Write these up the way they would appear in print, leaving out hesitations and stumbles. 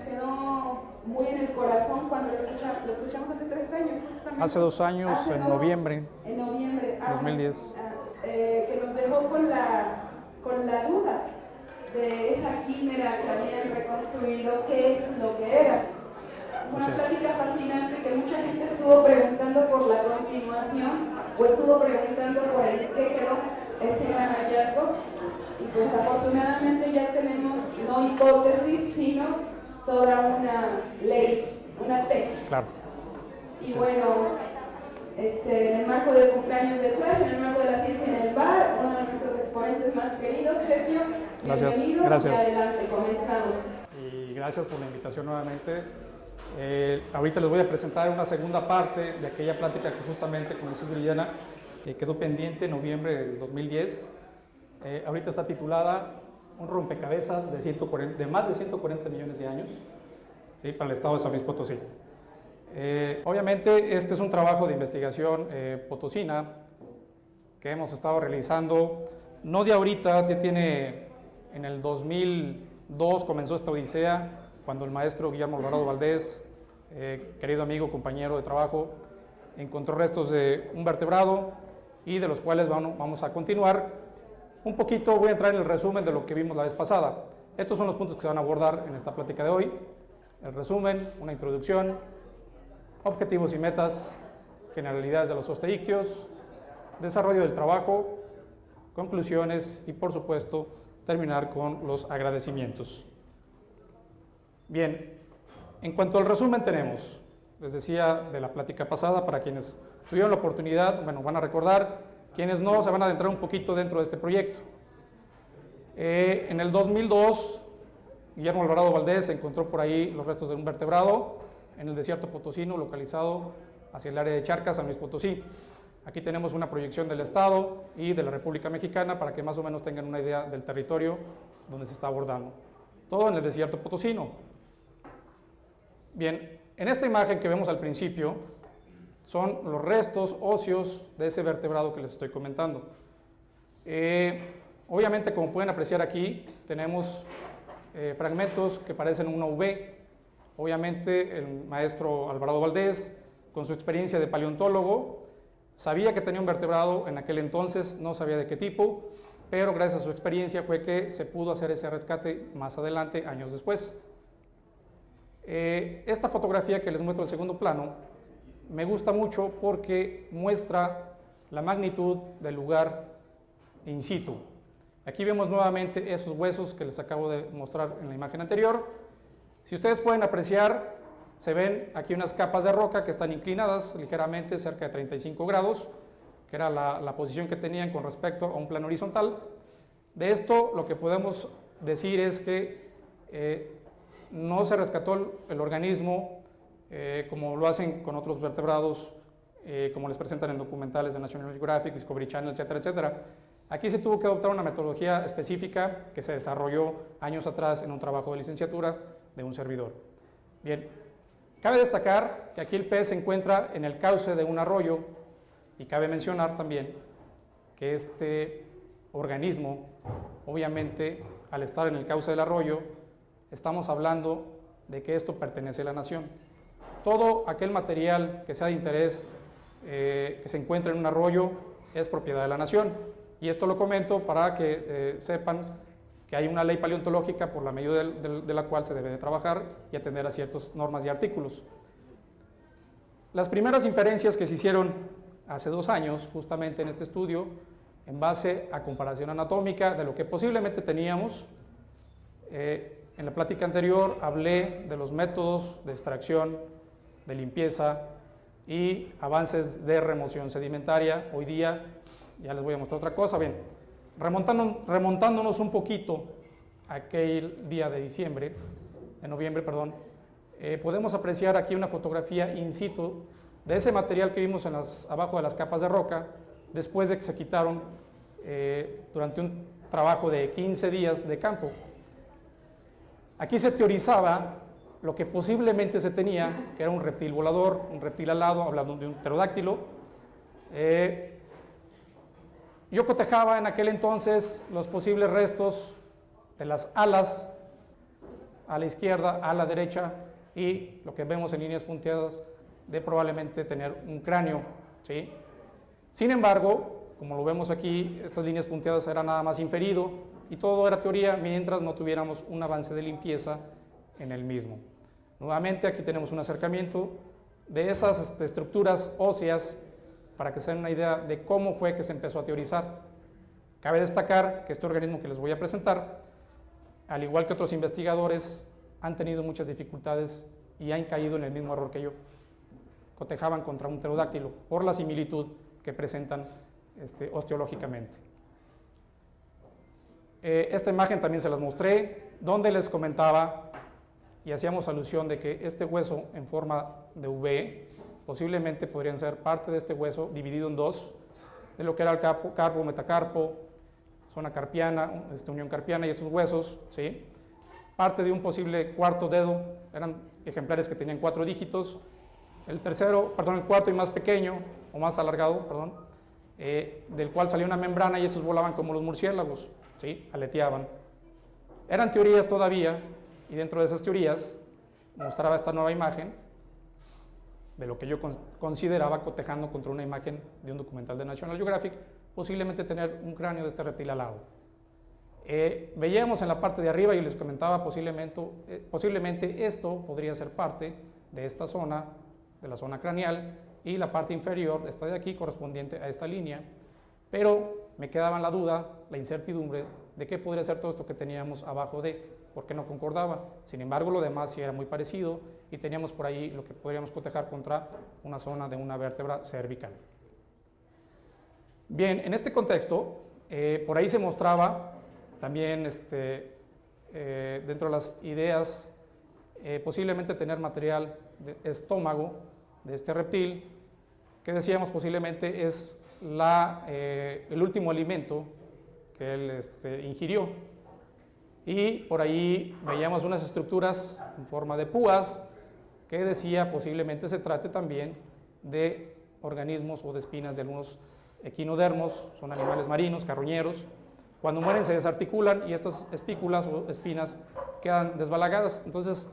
quedó muy en el corazón cuando lo escuchamos hace 3 años justamente. Hace 2 años, en noviembre. En noviembre. 2010. Que nos dejó con la duda de esa quimera que habían reconstruido, qué es lo que era. Una plática fascinante que mucha gente estuvo preguntando por la continuación o estuvo preguntando por el qué quedó ese gran hallazgo, y pues afortunadamente ya tenemos no hipótesis sino toda una ley, una tesis. Claro. Y bueno, en el marco del cumpleaños de Flash, en el marco de la ciencia en el bar, uno de nuestros exponentes más queridos, Cecilio, bienvenido. Gracias. Y adelante, comenzamos. Y gracias por la invitación nuevamente. Ahorita les voy a presentar una segunda parte de aquella plática que justamente con Jesús Villena quedó pendiente en noviembre del 2010. Ahorita está titulada Un rompecabezas de más de 140 millones de años, ¿sí?, para el estado de San Luis Potosí. Obviamente este es un trabajo de investigación potosina que hemos estado realizando, no de ahorita, ya tiene, en el 2002 comenzó esta odisea, cuando el maestro Guillermo Alvarado Valdés, querido amigo, compañero de trabajo, encontró restos de un vertebrado y de los cuales vamos a continuar. Un poquito voy a entrar en el resumen de lo que vimos la vez pasada. Estos son los puntos que se van a abordar en esta plática de hoy. El resumen, una introducción, objetivos y metas, generalidades de los osteícteos, desarrollo del trabajo, conclusiones y, por supuesto, terminar con los agradecimientos. Bien, en cuanto al resumen tenemos, les decía de la plática pasada, para quienes tuvieron la oportunidad, bueno, van a recordar, quienes no, se van a adentrar un poquito dentro de este proyecto. En el 2002, Guillermo Alvarado Valdés encontró por ahí los restos de un vertebrado en el desierto potosino, localizado hacia el área de Charcas, San Luis Potosí. Aquí tenemos una proyección del Estado y de la República Mexicana para que más o menos tengan una idea del territorio donde se está abordando. Todo en el desierto potosino. Bien, en esta imagen que vemos al principio son los restos óseos de ese vertebrado que les estoy comentando. Obviamente, como pueden apreciar aquí, tenemos fragmentos que parecen una V. Obviamente, el maestro Alvarado Valdés, con su experiencia de paleontólogo, sabía que tenía un vertebrado en aquel entonces, no sabía de qué tipo, pero gracias a su experiencia fue que se pudo hacer ese rescate más adelante, años después. Esta fotografía que les muestro en segundo plano me gusta mucho porque muestra la magnitud del lugar in situ. Aquí vemos nuevamente esos huesos que les acabo de mostrar en la imagen anterior. Si ustedes pueden apreciar, se ven aquí unas capas de roca que están inclinadas ligeramente, cerca de 35 grados, que era la posición que tenían con respecto a un plano horizontal. De esto lo que podemos decir es que no se rescató el organismo como lo hacen con otros vertebrados, como les presentan en documentales de National Geographic, Discovery Channel, etcétera, etcétera. Aquí se tuvo que adoptar una metodología específica que se desarrolló años atrás en un trabajo de licenciatura de un servidor. Bien, cabe destacar que aquí el pez se encuentra en el cauce de un arroyo, y cabe mencionar también que este organismo, obviamente, al estar en el cauce del arroyo, estamos hablando de que esto pertenece a la nación. Todo aquel material que sea de interés que se encuentre en un arroyo es propiedad de la nación. Y esto lo comento para que sepan que hay una ley paleontológica por la medio de la cual se debe de trabajar y atender a ciertas normas y artículos. Las primeras inferencias que se hicieron hace 2 años, justamente en este estudio, en base a comparación anatómica de lo que posiblemente teníamos, en la plática anterior hablé de los métodos de extracción, de limpieza y avances de remoción sedimentaria. Hoy día ya les voy a mostrar otra cosa. Bien, remontándonos un poquito a aquel día de noviembre, podemos apreciar aquí una fotografía in situ de ese material que vimos abajo de las capas de roca, después de que se quitaron durante un trabajo de 15 días de campo. Aquí se teorizaba lo que posiblemente se tenía, que era un reptil volador, un reptil alado, hablando de un pterodáctilo. Yo cotejaba en aquel entonces los posibles restos de las alas a la izquierda, a la derecha, y lo que vemos en líneas punteadas de probablemente tener un cráneo, ¿sí? Sin embargo, como lo vemos aquí, estas líneas punteadas eran nada más inferido y todo era teoría mientras no tuviéramos un avance de limpieza en el mismo. Nuevamente aquí tenemos un acercamiento de esas estructuras óseas para que se den una idea de cómo fue que se empezó a teorizar. Cabe destacar que este organismo que les voy a presentar, al igual que otros investigadores, han tenido muchas dificultades y han caído en el mismo error que yo. Cotejaban contra un pterodáctilo por la similitud que presentan osteológicamente. Esta imagen también se las mostré, donde les comentaba y hacíamos alusión de que este hueso en forma de V posiblemente podrían ser parte de este hueso dividido en dos, de lo que era el carpo, metacarpo, zona carpiana, unión carpiana y estos huesos, ¿sí? Parte de un posible cuarto dedo, eran ejemplares que tenían 4 dígitos, el cuarto y más pequeño, o más alargado, perdón, del cual salía una membrana y estos volaban como los murciélagos, ¿sí? Aleteaban. Eran teorías todavía, y dentro de esas teorías mostraba esta nueva imagen de lo que yo consideraba, cotejando contra una imagen de un documental de National Geographic, posiblemente tener un cráneo de este reptil alado. Veíamos en la parte de arriba y les comentaba posiblemente esto podría ser parte de esta zona, de la zona craneal, y la parte inferior, esta de aquí, correspondiente a esta línea, pero me quedaba la duda, la incertidumbre de qué podría ser todo esto que teníamos abajo de, porque no concordaba. Sin embargo, lo demás sí era muy parecido y teníamos por ahí lo que podríamos cotejar contra una zona de una vértebra cervical. Bien, en este contexto, por ahí se mostraba también dentro de las ideas posiblemente tener material de estómago de este reptil, que decíamos posiblemente es el último alimento que él ingirió. Y por ahí veíamos unas estructuras en forma de púas que decía posiblemente se trate también de organismos o de espinas de algunos equinodermos, son animales marinos, carroñeros. Cuando mueren se desarticulan y estas espículas o espinas quedan desbalagadas. Entonces,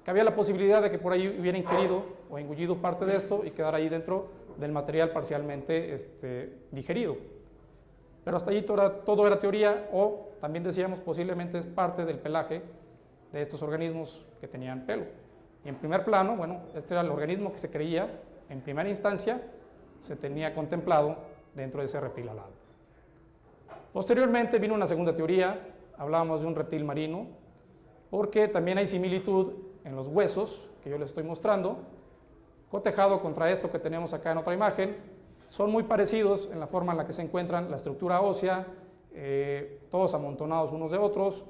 cabía la posibilidad de que por ahí hubiera ingerido o engullido parte de esto y quedara ahí dentro del material parcialmente digerido. Pero hasta allí todo era teoría, o también decíamos posiblemente es parte del pelaje de estos organismos que tenían pelo. Y en primer plano, bueno, este era el organismo que se creía, en primera instancia, se tenía contemplado dentro de ese reptil alado. Posteriormente vino una segunda teoría, hablábamos de un reptil marino, porque también hay similitud en los huesos que yo les estoy mostrando, cotejado contra esto que tenemos acá en otra imagen. Son muy parecidos en la forma en la que se encuentran la estructura ósea, todos amontonados unos de otros,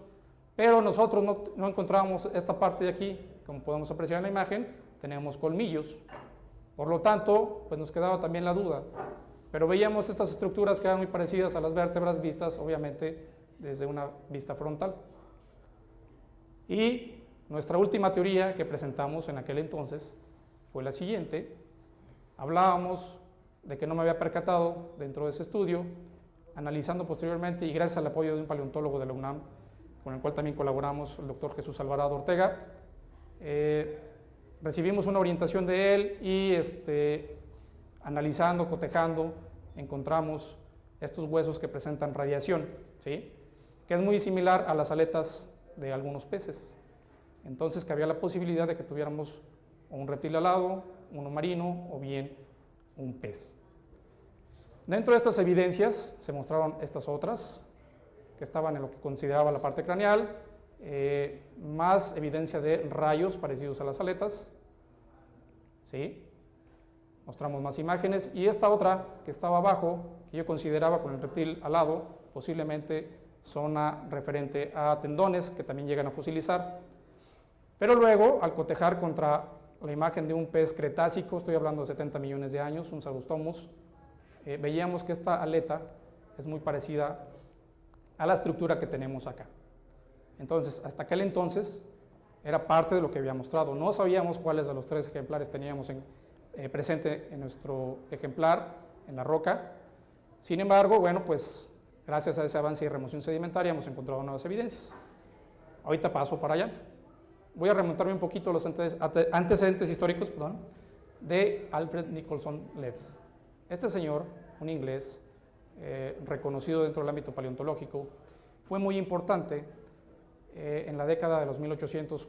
pero nosotros no encontramos esta parte de aquí, como podemos apreciar en la imagen, tenemos colmillos. Por lo tanto, pues nos quedaba también la duda, pero veíamos estas estructuras que eran muy parecidas a las vértebras vistas, obviamente, desde una vista frontal. Y nuestra última teoría que presentamos en aquel entonces fue la siguiente. Hablábamos de que no me había percatado dentro de ese estudio, analizando posteriormente y gracias al apoyo de un paleontólogo de la UNAM, con el cual también colaboramos, el doctor Jesús Alvarado Ortega, recibimos una orientación de él y analizando, cotejando, encontramos estos huesos que presentan radiación, ¿sí? Que es muy similar a las aletas de algunos peces. Entonces cabía la posibilidad de que tuviéramos un reptil alado, uno marino o bien un pez. Dentro de estas evidencias se mostraron estas otras que estaban en lo que consideraba la parte craneal, más evidencia de rayos parecidos a las aletas, ¿sí? Mostramos más imágenes, y esta otra que estaba abajo, que yo consideraba con el reptil alado, posiblemente zona referente a tendones que también llegan a fosilizar, pero luego al cotejar contra la imagen de un pez cretácico, estoy hablando de 70 millones de años, un Sagostomus, veíamos que esta aleta es muy parecida a la estructura que tenemos acá. Entonces, hasta aquel entonces era parte de lo que había mostrado. No sabíamos cuáles de los 3 ejemplares teníamos presente en nuestro ejemplar, en la roca. Sin embargo, bueno, pues gracias a ese avance y remoción sedimentaria hemos encontrado nuevas evidencias. Ahorita paso para allá. voy a remontarme un poquito a los antecedentes históricos, perdón, de Alfred Nicholson Letts. Este señor, un inglés reconocido dentro del ámbito paleontológico, fue muy importante en la década de los 1800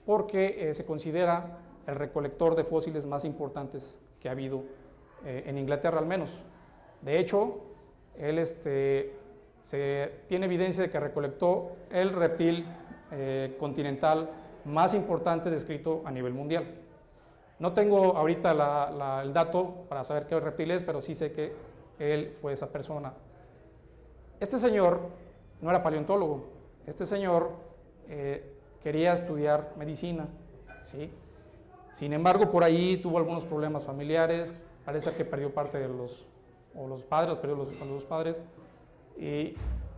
porque se considera el recolector de fósiles más importantes que ha habido en Inglaterra al menos. De hecho, él se tiene evidencia de que recolectó el reptil continental más importante descrito a nivel mundial. No tengo ahorita el dato para saber qué reptil es, pero sí sé que él fue esa persona. Este señor no era paleontólogo, este señor quería estudiar medicina, ¿sí? Sin embargo, por ahí tuvo algunos problemas familiares, parece que perdió parte de los padres, perdió los dos padres, y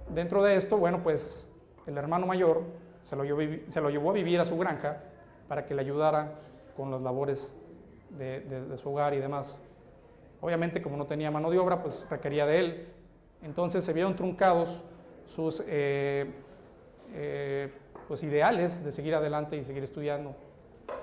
dentro de esto, bueno, pues el hermano mayor se lo llevó a vivir a su granja para que le ayudara con las labores de su hogar y demás. Obviamente, como no tenía mano de obra, pues requería de él. Entonces se vieron truncados sus pues ideales de seguir adelante y seguir estudiando.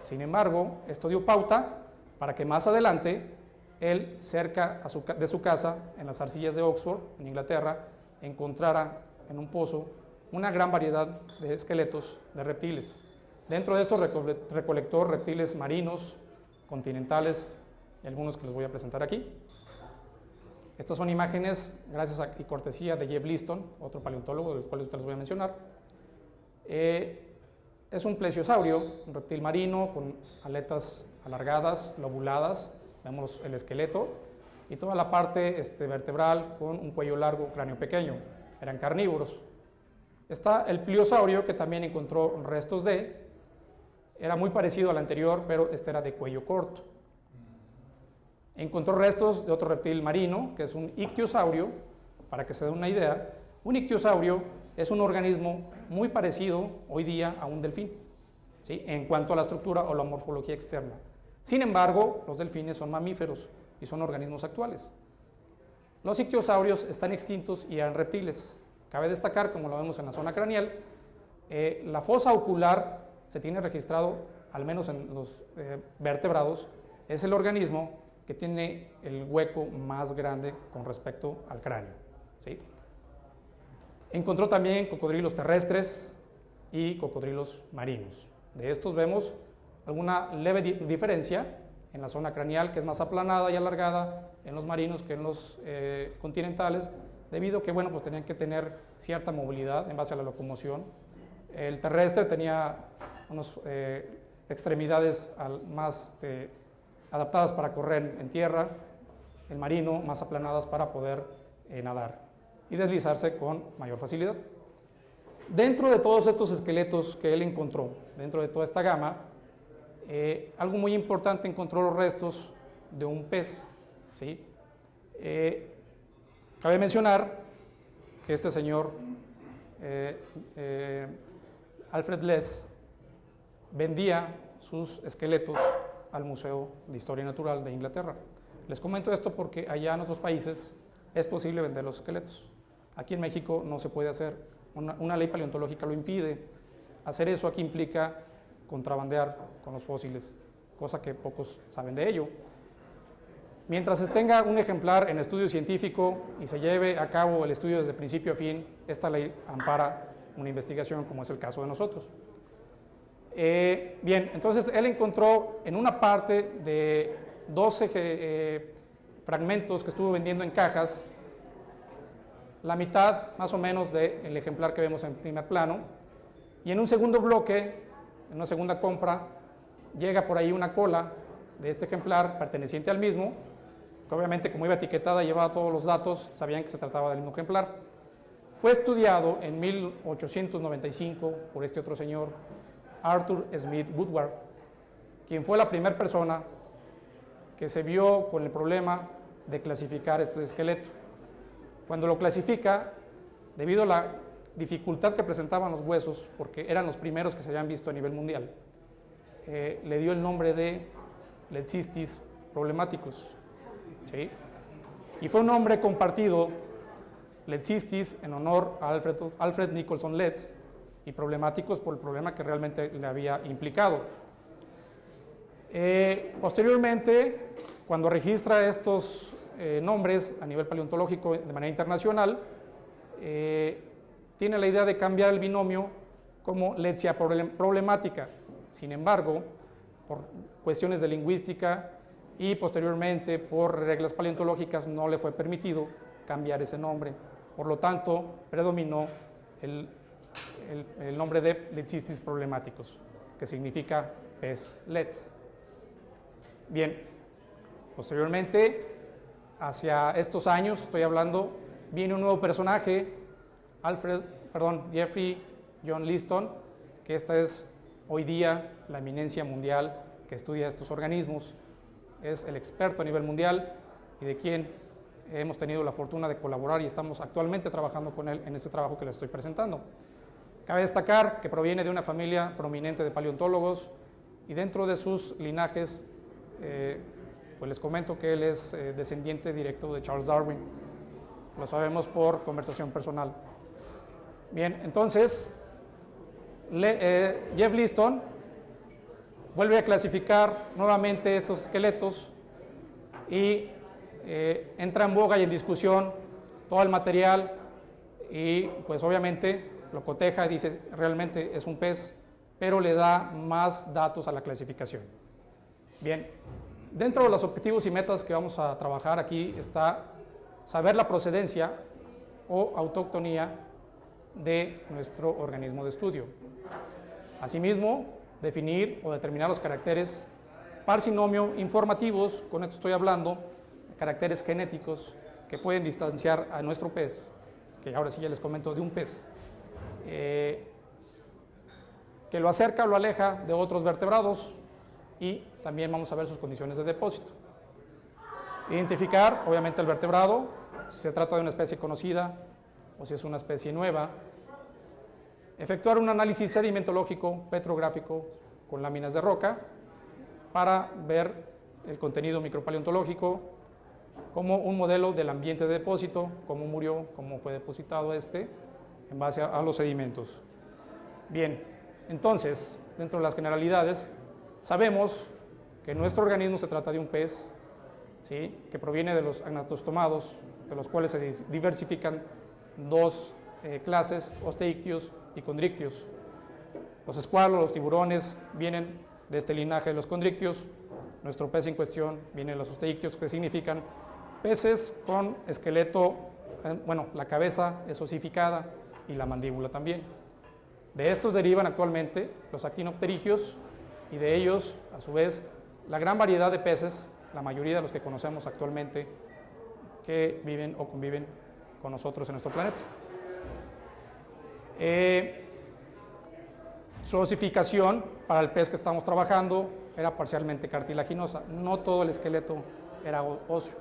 Sin embargo, esto dio pauta para que más adelante él, cerca de su casa, en las arcillas de Oxford, en Inglaterra, encontrara en un pozo una gran variedad de esqueletos de reptiles. Dentro de estos recolectó reptiles marinos, continentales y algunos que les voy a presentar aquí. Estas son imágenes gracias y cortesía de Jeff Liston, otro paleontólogo, de los cuales les voy a mencionar. Es un plesiosaurio, un reptil marino con aletas alargadas, lobuladas, vemos el esqueleto y toda la parte vertebral con un cuello largo, cráneo pequeño. Eran carnívoros. Está el pliosaurio, que también encontró restos era muy parecido al anterior, pero este era de cuello corto. Encontró restos de otro reptil marino, que es un ictiosaurio. Para que se den una idea, un ictiosaurio es un organismo muy parecido hoy día a un delfín, ¿sí? En cuanto a la estructura o la morfología externa. Sin embargo, los delfines son mamíferos y son organismos actuales. Los ictiosaurios están extintos y eran reptiles. Cabe destacar, como lo vemos en la zona craneal, la fosa ocular se tiene registrado, al menos en los vertebrados, es el organismo que tiene el hueco más grande con respecto al cráneo, ¿sí? Encontró también cocodrilos terrestres y cocodrilos marinos. De estos vemos alguna leve diferencia en la zona craneal, que es más aplanada y alargada en los marinos que en los continentales, debido a que, bueno, pues tenían que tener cierta movilidad en base a la locomoción. El terrestre tenía unas extremidades más adaptadas para correr en tierra, el marino más aplanadas para poder nadar y deslizarse con mayor facilidad. Dentro de todos estos esqueletos que él encontró, dentro de toda esta gama, algo muy importante, encontró los restos de un pez, ¿sí? Cabe mencionar que este señor, Alfred Letts, vendía sus esqueletos al Museo de Historia Natural de Inglaterra. Les comento esto porque allá en otros países es posible vender los esqueletos. Aquí en México no se puede hacer, una ley paleontológica lo impide. Hacer eso aquí implica contrabandear con los fósiles, cosa que pocos saben de ello. Mientras se tenga un ejemplar en estudio científico y se lleve a cabo el estudio desde principio a fin, esta ley ampara una investigación, como es el caso de nosotros. Bien, entonces él encontró en una parte de 12 fragmentos que estuvo vendiendo en cajas, la mitad más o menos del ejemplar que vemos en primer plano, y en un segundo bloque, en una segunda compra, llega por ahí una cola de este ejemplar perteneciente al mismo, que obviamente, como iba etiquetada y llevaba todos los datos, sabían que se trataba del mismo ejemplar. Fue estudiado en 1895 por este otro señor, Arthur Smith Woodward, quien fue la primera persona que se vio con el problema de clasificar este esqueleto. Cuando lo clasifica, debido a la dificultad que presentaban los huesos, porque eran los primeros que se habían visto a nivel mundial, le dio el nombre de Lettsistis problematicus, ¿sí? Y fue un nombre compartido, Lettsistis, en honor a Alfred Nicholson Letts, y problemáticos por el problema que realmente le había implicado. Posteriormente, cuando registra estos nombres a nivel paleontológico de manera internacional, tiene la idea de cambiar el binomio como Lechia problemática. Sin embargo, por cuestiones de lingüística y posteriormente por reglas paleontológicas no le fue permitido cambiar ese nombre. Por lo tanto, predominó el nombre de Lecistis problematicus, que significa pez lets. Bien, posteriormente, hacia estos años, estoy hablando, viene un nuevo personaje, Jeffrey John Liston, que esta es hoy día la eminencia mundial que estudia estos organismos, es el experto a nivel mundial y de quien hemos tenido la fortuna de colaborar y estamos actualmente trabajando con él en este trabajo que les estoy presentando. Cabe destacar que proviene de una familia prominente de paleontólogos y dentro de sus linajes, pues les comento que él es descendiente directo de Charles Darwin. Lo sabemos por conversación personal. Bien, entonces, Jeff Liston vuelve a clasificar nuevamente estos esqueletos y entra en boga y en discusión todo el material y pues obviamente lo coteja y dice realmente es un pez, pero le da más datos a la clasificación. Bien, dentro de los objetivos y metas que vamos a trabajar aquí está saber la procedencia o autoctonía de nuestro organismo de estudio. Asimismo, definir o determinar los caracteres parsinomio informativos, con esto estoy hablando de caracteres genéticos que pueden distanciar a nuestro pez, que ahora sí ya les comento de un pez, que lo acerca o lo aleja de otros vertebrados y también vamos a ver sus condiciones de depósito. Identificar, obviamente, el vertebrado, si se trata de una especie conocida o si es una especie nueva. Efectuar un análisis sedimentológico petrográfico con láminas de roca para ver el contenido micropaleontológico como un modelo del ambiente de depósito, cómo murió, cómo fue depositado en base a los sedimentos. Bien, entonces, dentro de las generalidades, sabemos que nuestro organismo se trata de un pez, ¿sí?, que proviene de los agnatostomados, de los cuales se diversifican dos clases, osteictios y condrictios. Los escualos, los tiburones vienen de este linaje de los condrictios. Nuestro pez en cuestión viene de los osteictios, que significan peces con esqueleto, la cabeza es osificada y la mandíbula también. De estos derivan actualmente los actinopterigios y de ellos, a su vez, la gran variedad de peces, la mayoría de los que conocemos actualmente, que viven o conviven con nosotros en nuestro planeta. Su osificación para el pez que estamos trabajando era parcialmente cartilaginosa, no todo el esqueleto era óseo,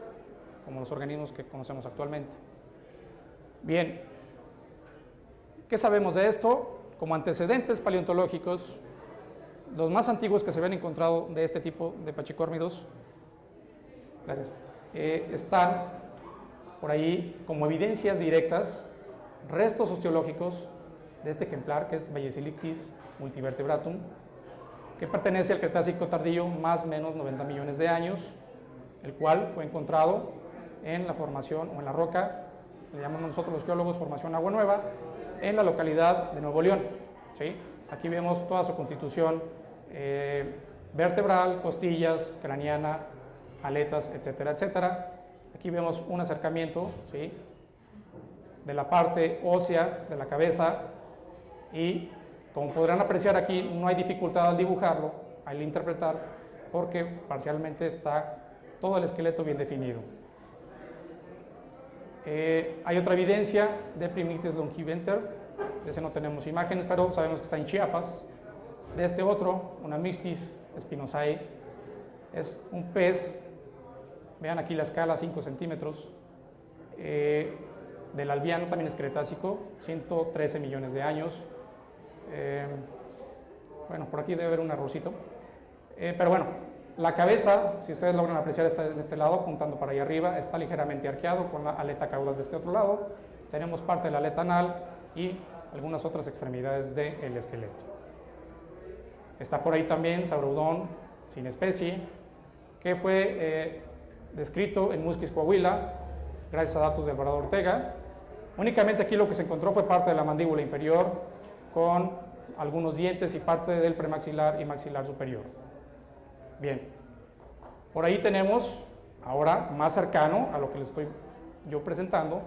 como los organismos que conocemos actualmente. Bien, ¿qué sabemos de esto? Como antecedentes paleontológicos, los más antiguos que se habían encontrado de este tipo de pachicórnidos, están por ahí como evidencias directas, restos osteológicos de este ejemplar, que es Bellesilictis multivertebratum, que pertenece al Cretácico tardío, más o menos 90 millones de años, el cual fue encontrado en la formación o en la roca, le llamamos nosotros los geólogos formación Agua Nueva, en la localidad de Nuevo León. ¿Sí? Aquí vemos toda su constitución vertebral, costillas, craneana, aletas, etcétera, etcétera. Aquí vemos un acercamiento, ¿sí?, de la parte ósea de la cabeza y, como podrán apreciar aquí, no hay dificultad al dibujarlo, al interpretar, porque parcialmente está todo el esqueleto bien definido. Hay otra evidencia de Primictis longiventer, de ese no tenemos imágenes, pero sabemos que está en Chiapas. De este otro, una Mixtis spinosae, es un pez, vean aquí la escala, 5 centímetros, del Albiano, también es cretácico, 113 millones de años. Por aquí debe haber un errorcito, pero bueno, la cabeza, si ustedes logran apreciar, está en este lado, apuntando para allá arriba, está ligeramente arqueado con la aleta caudal de este otro lado. Tenemos parte de la aleta anal y algunas otras extremidades del esqueleto. Está por ahí también Saurodón sin especie, que fue descrito en Musquis, Coahuila, gracias a datos de Alvarado Ortega. Únicamente aquí lo que se encontró fue parte de la mandíbula inferior con algunos dientes y parte del premaxilar y maxilar superior. Bien, por ahí tenemos, ahora más cercano a lo que les estoy yo presentando,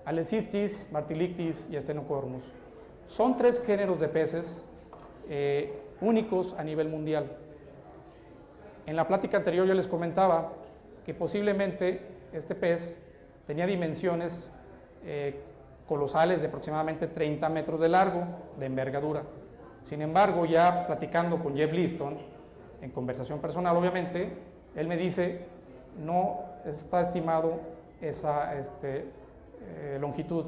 Alecistis, Martilictis y Stenocormus. Son 3 géneros de peces únicos a nivel mundial. En la plática anterior yo les comentaba que posiblemente este pez tenía dimensiones colosales de aproximadamente 30 metros de largo, de envergadura. Sin embargo, ya platicando con Jeff Liston, en conversación personal obviamente, él me dice, no está estimado esa longitud.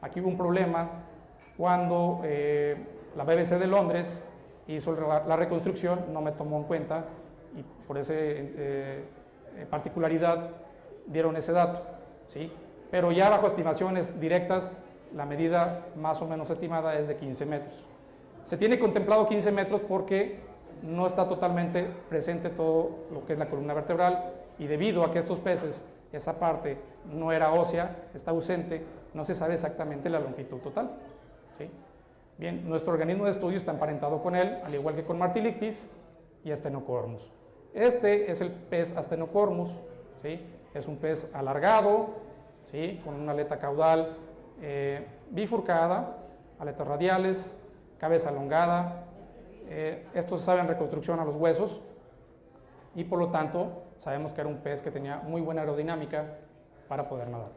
Aquí hubo un problema cuando la BBC de Londres hizo la reconstrucción, no me tomó en cuenta y por esa particularidad dieron ese dato, ¿sí? Pero ya bajo estimaciones directas, la medida más o menos estimada es de 15 metros. Se tiene contemplado 15 metros porque no está totalmente presente todo lo que es la columna vertebral y debido a que estos peces, esa parte no era ósea, está ausente, no se sabe exactamente la longitud total, ¿sí? Bien, nuestro organismo de estudio está emparentado con él, al igual que con Martilictis y Stenocormus. Este es el pez Stenocormus, ¿sí? Es un pez alargado, ¿sí? Con una aleta caudal bifurcada, aletas radiales, cabeza elongada. Esto se sabe en reconstrucción a los huesos y por lo tanto sabemos que era un pez que tenía muy buena aerodinámica para poder nadar.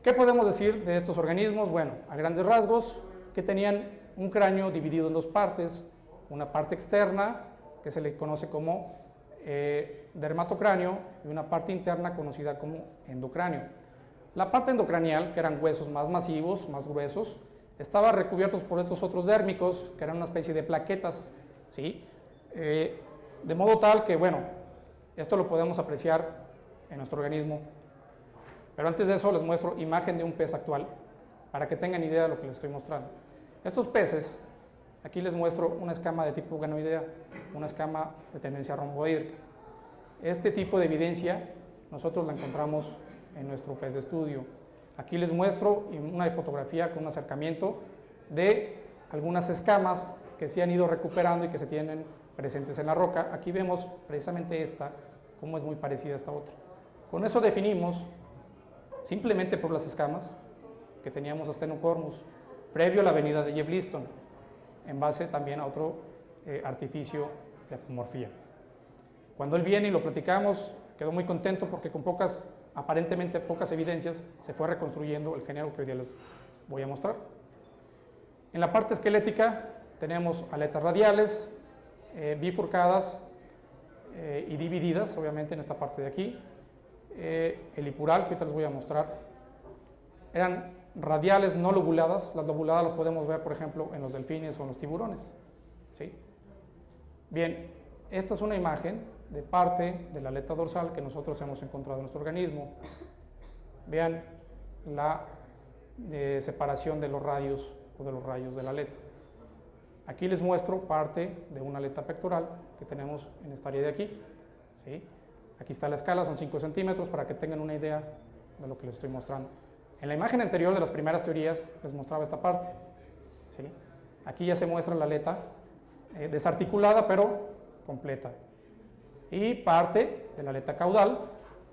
¿Qué podemos decir de estos organismos? Bueno, a grandes rasgos, que tenían un cráneo dividido en 2 partes, una parte externa que se le conoce como dermatocráneo y una parte interna conocida como endocráneo. La parte endocranial, que eran huesos más masivos, más gruesos, estaba recubiertos por estos otros dérmicos, que eran una especie de plaquetas, ¿sí? De modo tal que, bueno, esto lo podemos apreciar en nuestro organismo. Pero antes de eso les muestro imagen de un pez actual, para que tengan idea de lo que les estoy mostrando. Estos peces, aquí les muestro una escama de tipo ganoidea, una escama de tendencia romboídrica. Este tipo de evidencia nosotros la encontramos en nuestro pez de estudio. Aquí les muestro una fotografía con un acercamiento de algunas escamas que se han ido recuperando y que se tienen presentes en la roca. Aquí vemos precisamente esta, cómo es muy parecida a esta otra. Con eso definimos, simplemente por las escamas, que teníamos a Stenocormus, previo a la venida de Jeff Liston, en base también a otro artificio de apomorfía. Cuando él viene y lo platicamos, quedó muy contento porque con aparentemente pocas evidencias, se fue reconstruyendo el género que hoy día les voy a mostrar. En la parte esquelética tenemos aletas radiales, bifurcadas y divididas, obviamente en esta parte de aquí. El hipural, que ahorita les voy a mostrar, eran radiales no lobuladas. Las lobuladas las podemos ver, por ejemplo, en los delfines o en los tiburones, ¿sí? Bien, esta es una imagen de parte de la aleta dorsal que nosotros hemos encontrado en nuestro organismo. Vean la separación de los radios o de los rayos de la aleta. Aquí les muestro parte de una aleta pectoral que tenemos en esta área de aquí, ¿sí? Aquí está la escala, son 5 centímetros para que tengan una idea de lo que les estoy mostrando. En la imagen anterior de las primeras teorías les mostraba esta parte, ¿sí? Aquí ya se muestra la aleta desarticulada pero completa. Y parte de la aleta caudal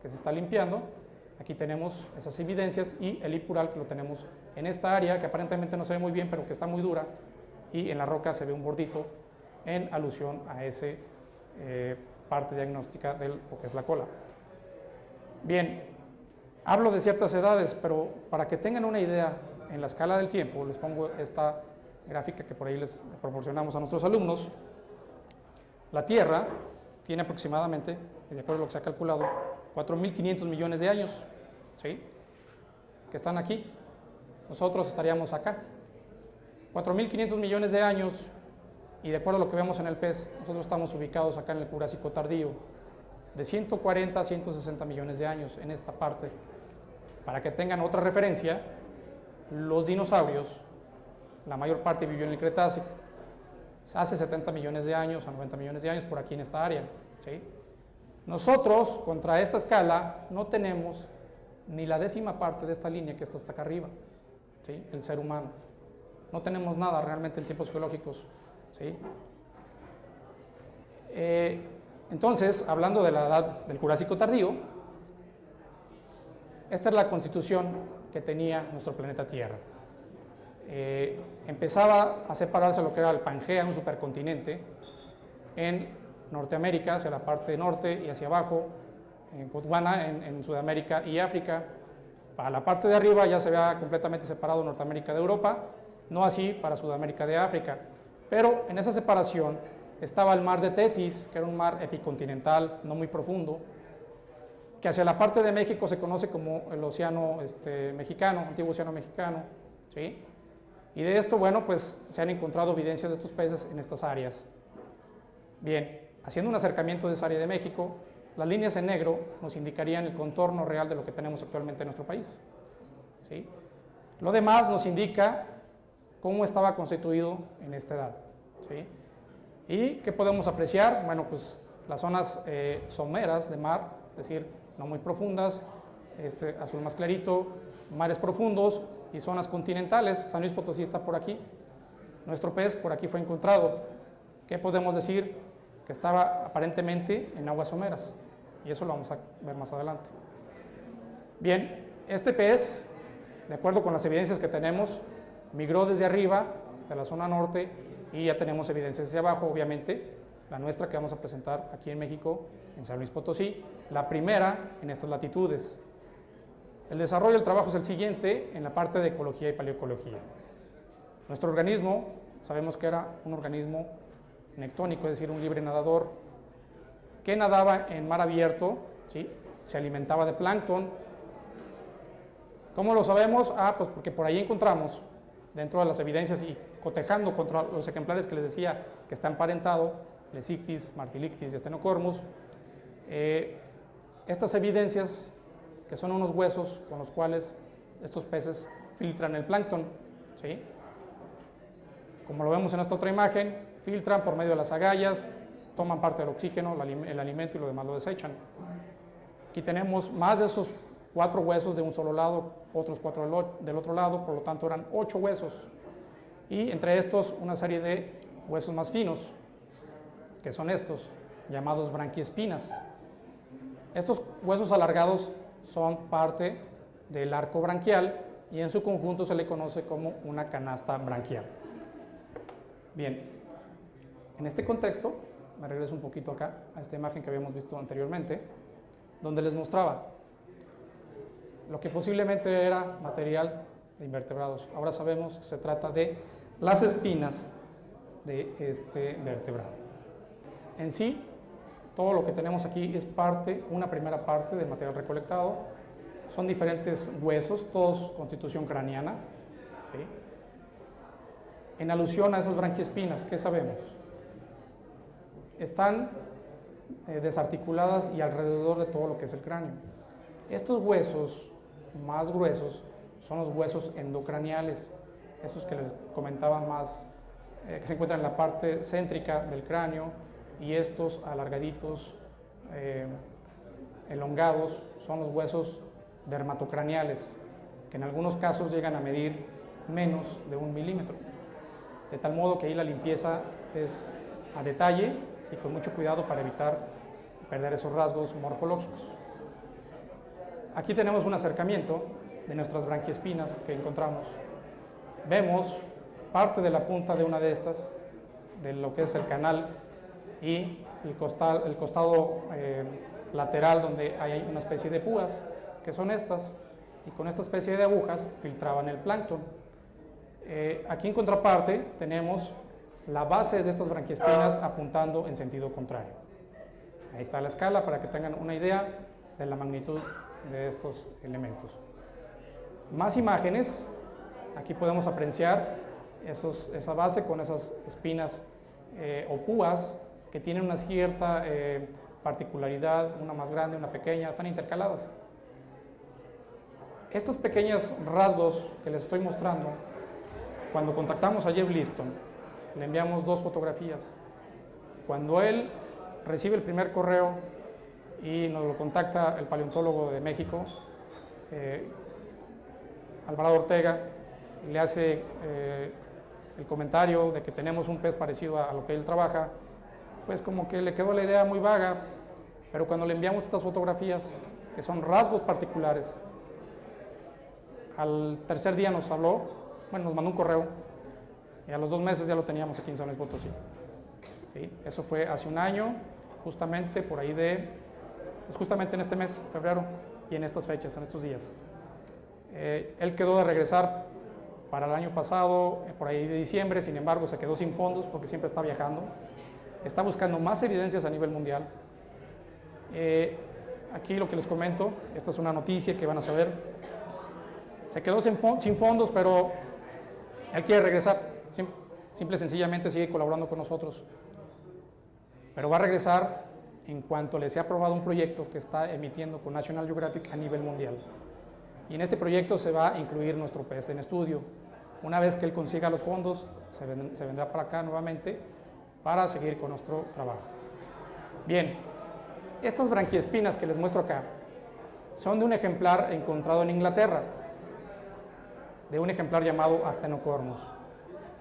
que se está limpiando. Aquí tenemos esas evidencias y el hipural que lo tenemos en esta área que aparentemente no se ve muy bien pero que está muy dura y en la roca se ve un bordito en alusión a esa parte diagnóstica de lo que es la cola. Bien, hablo de ciertas edades, pero para que tengan una idea en la escala del tiempo, les pongo esta gráfica que por ahí les proporcionamos a nuestros alumnos. La Tierra tiene aproximadamente, de acuerdo a lo que se ha calculado, 4.500 millones de años, ¿sí? Que están aquí. Nosotros estaríamos acá. 4.500 millones de años, y de acuerdo a lo que vemos en el pez, nosotros estamos ubicados acá en el Jurásico tardío, de 140 a 160 millones de años en esta parte. Para que tengan otra referencia, los dinosaurios la mayor parte vivió en el Cretácico, hace 70 millones de años a 90 millones de años por aquí en esta área, ¿sí? Nosotros, contra esta escala, no tenemos ni la 10ª parte de esta línea que está hasta acá arriba, ¿sí? El ser humano. No tenemos nada realmente en tiempos geológicos, ¿sí? Entonces, hablando de la edad del Jurásico tardío, esta es la constitución que tenía nuestro planeta Tierra. Empezaba a separarse lo que era el Pangea, un supercontinente, en Norteamérica, hacia la parte norte y hacia abajo, en Gondwana, en Sudamérica y África. Para la parte de arriba ya se había completamente separado Norteamérica de Europa, no así para Sudamérica de África. Pero en esa separación estaba el mar de Tetis, que era un mar epicontinental, no muy profundo, que hacia la parte de México se conoce como el océano mexicano, antiguo océano mexicano, ¿sí? Y de esto, bueno, pues se han encontrado evidencias de estos peces en estas áreas. Bien, haciendo un acercamiento de esa área de México, las líneas en negro nos indicarían el contorno real de lo que tenemos actualmente en nuestro país, ¿sí? Lo demás nos indica cómo estaba constituido en esta edad, ¿sí? ¿Y qué podemos apreciar? Bueno, pues las zonas someras de mar, es decir, no muy profundas, azul más clarito, mares profundos y zonas continentales. San Luis Potosí está por aquí. Nuestro pez por aquí fue encontrado. ¿Qué podemos decir? Que estaba aparentemente en aguas someras. Y eso lo vamos a ver más adelante. Bien, este pez, de acuerdo con las evidencias que tenemos, migró desde arriba, de la zona norte, y ya tenemos evidencias hacia abajo, obviamente, la nuestra que vamos a presentar aquí en México, en San Luis Potosí, la primera en estas latitudes. El desarrollo del trabajo es el siguiente en la parte de ecología y paleoecología. Nuestro organismo, sabemos que era un organismo nectónico, es decir, un libre nadador, que nadaba en mar abierto, ¿sí? Se alimentaba de plancton. ¿Cómo lo sabemos? Pues porque por ahí encontramos, dentro de las evidencias y cotejando contra los ejemplares que les decía que está emparentado, Lesictis, Martilictis y Stenocormus, estas evidencias que son unos huesos con los cuales estos peces filtran el plancton, ¿sí? Como lo vemos en esta otra imagen, filtran por medio de las agallas, toman parte del oxígeno, el alimento y lo demás lo desechan. Aquí tenemos más de esos 4 huesos de un solo lado, otros 4 del otro lado, por lo tanto eran 8 huesos. Y entre estos una serie de huesos más finos, que son estos, llamados branquiespinas. Estos huesos alargados son parte del arco branquial y en su conjunto se le conoce como una canasta branquial. Bien, en este contexto, me regreso un poquito acá a esta imagen que habíamos visto anteriormente, donde les mostraba lo que posiblemente era material de invertebrados. Ahora sabemos que se trata de las espinas de este vertebrado. En sí, todo lo que tenemos aquí es una primera parte del material recolectado. Son diferentes huesos, todos constitución craneana, ¿sí? En alusión a esas branquiespinas, ¿qué sabemos? Están desarticuladas y alrededor de todo lo que es el cráneo. Estos huesos más gruesos son los huesos endocraneales, esos que les comentaba más, que se encuentran en la parte céntrica del cráneo, y estos alargaditos, elongados, son los huesos dermatocraneales, que en algunos casos llegan a medir menos de 1 milímetro, de tal modo que ahí la limpieza es a detalle y con mucho cuidado para evitar perder esos rasgos morfológicos. Aquí tenemos un acercamiento de nuestras branquiespinas que encontramos. Vemos parte de la punta de una de estas, de lo que es el canal, y el costado lateral donde hay una especie de púas, que son estas, y con esta especie de agujas filtraban el plancton. Aquí en contraparte tenemos la base de estas branquiespinas apuntando en sentido contrario. Ahí está la escala para que tengan una idea de la magnitud de estos elementos. Más imágenes, aquí podemos apreciar esa base con esas espinas o púas que tienen una cierta particularidad, una más grande, una pequeña, están intercaladas. Estos pequeños rasgos que les estoy mostrando Cuando contactamos a Jeff Liston, le enviamos 2 fotografías. Cuando él recibe el primer correo y nos lo contacta el paleontólogo de México, Alvarado Ortega, le hace el comentario de que tenemos un pez parecido a lo que él trabaja, pues como que le quedó la idea muy vaga, pero cuando le enviamos estas fotografías, que son rasgos particulares, al tercer día nos habló, bueno, nos mandó un correo, y a los 2 meses ya lo teníamos aquí en San Luis Potosí. ¿Sí? Eso fue hace un año, justamente por ahí pues justamente en este mes, febrero, y en estas fechas, en estos días. Él quedó de regresar para el año pasado, por ahí de diciembre, sin embargo se quedó sin fondos porque siempre está viajando, está buscando más evidencias a nivel mundial. Aquí lo que les comento, esta es una noticia que van a saber, se quedó sin fondos, pero él quiere regresar, simple y sencillamente sigue colaborando con nosotros, pero va a regresar en cuanto les sea aprobado un proyecto que está emitiendo con National Geographic a nivel mundial. Y en este proyecto se va a incluir nuestro pez en estudio. Una vez que él consiga los fondos, se vendrá para acá nuevamente para seguir con nuestro trabajo. Bien, estas branquiespinas que les muestro acá son de un ejemplar encontrado en Inglaterra, de un ejemplar llamado Asthenocormus.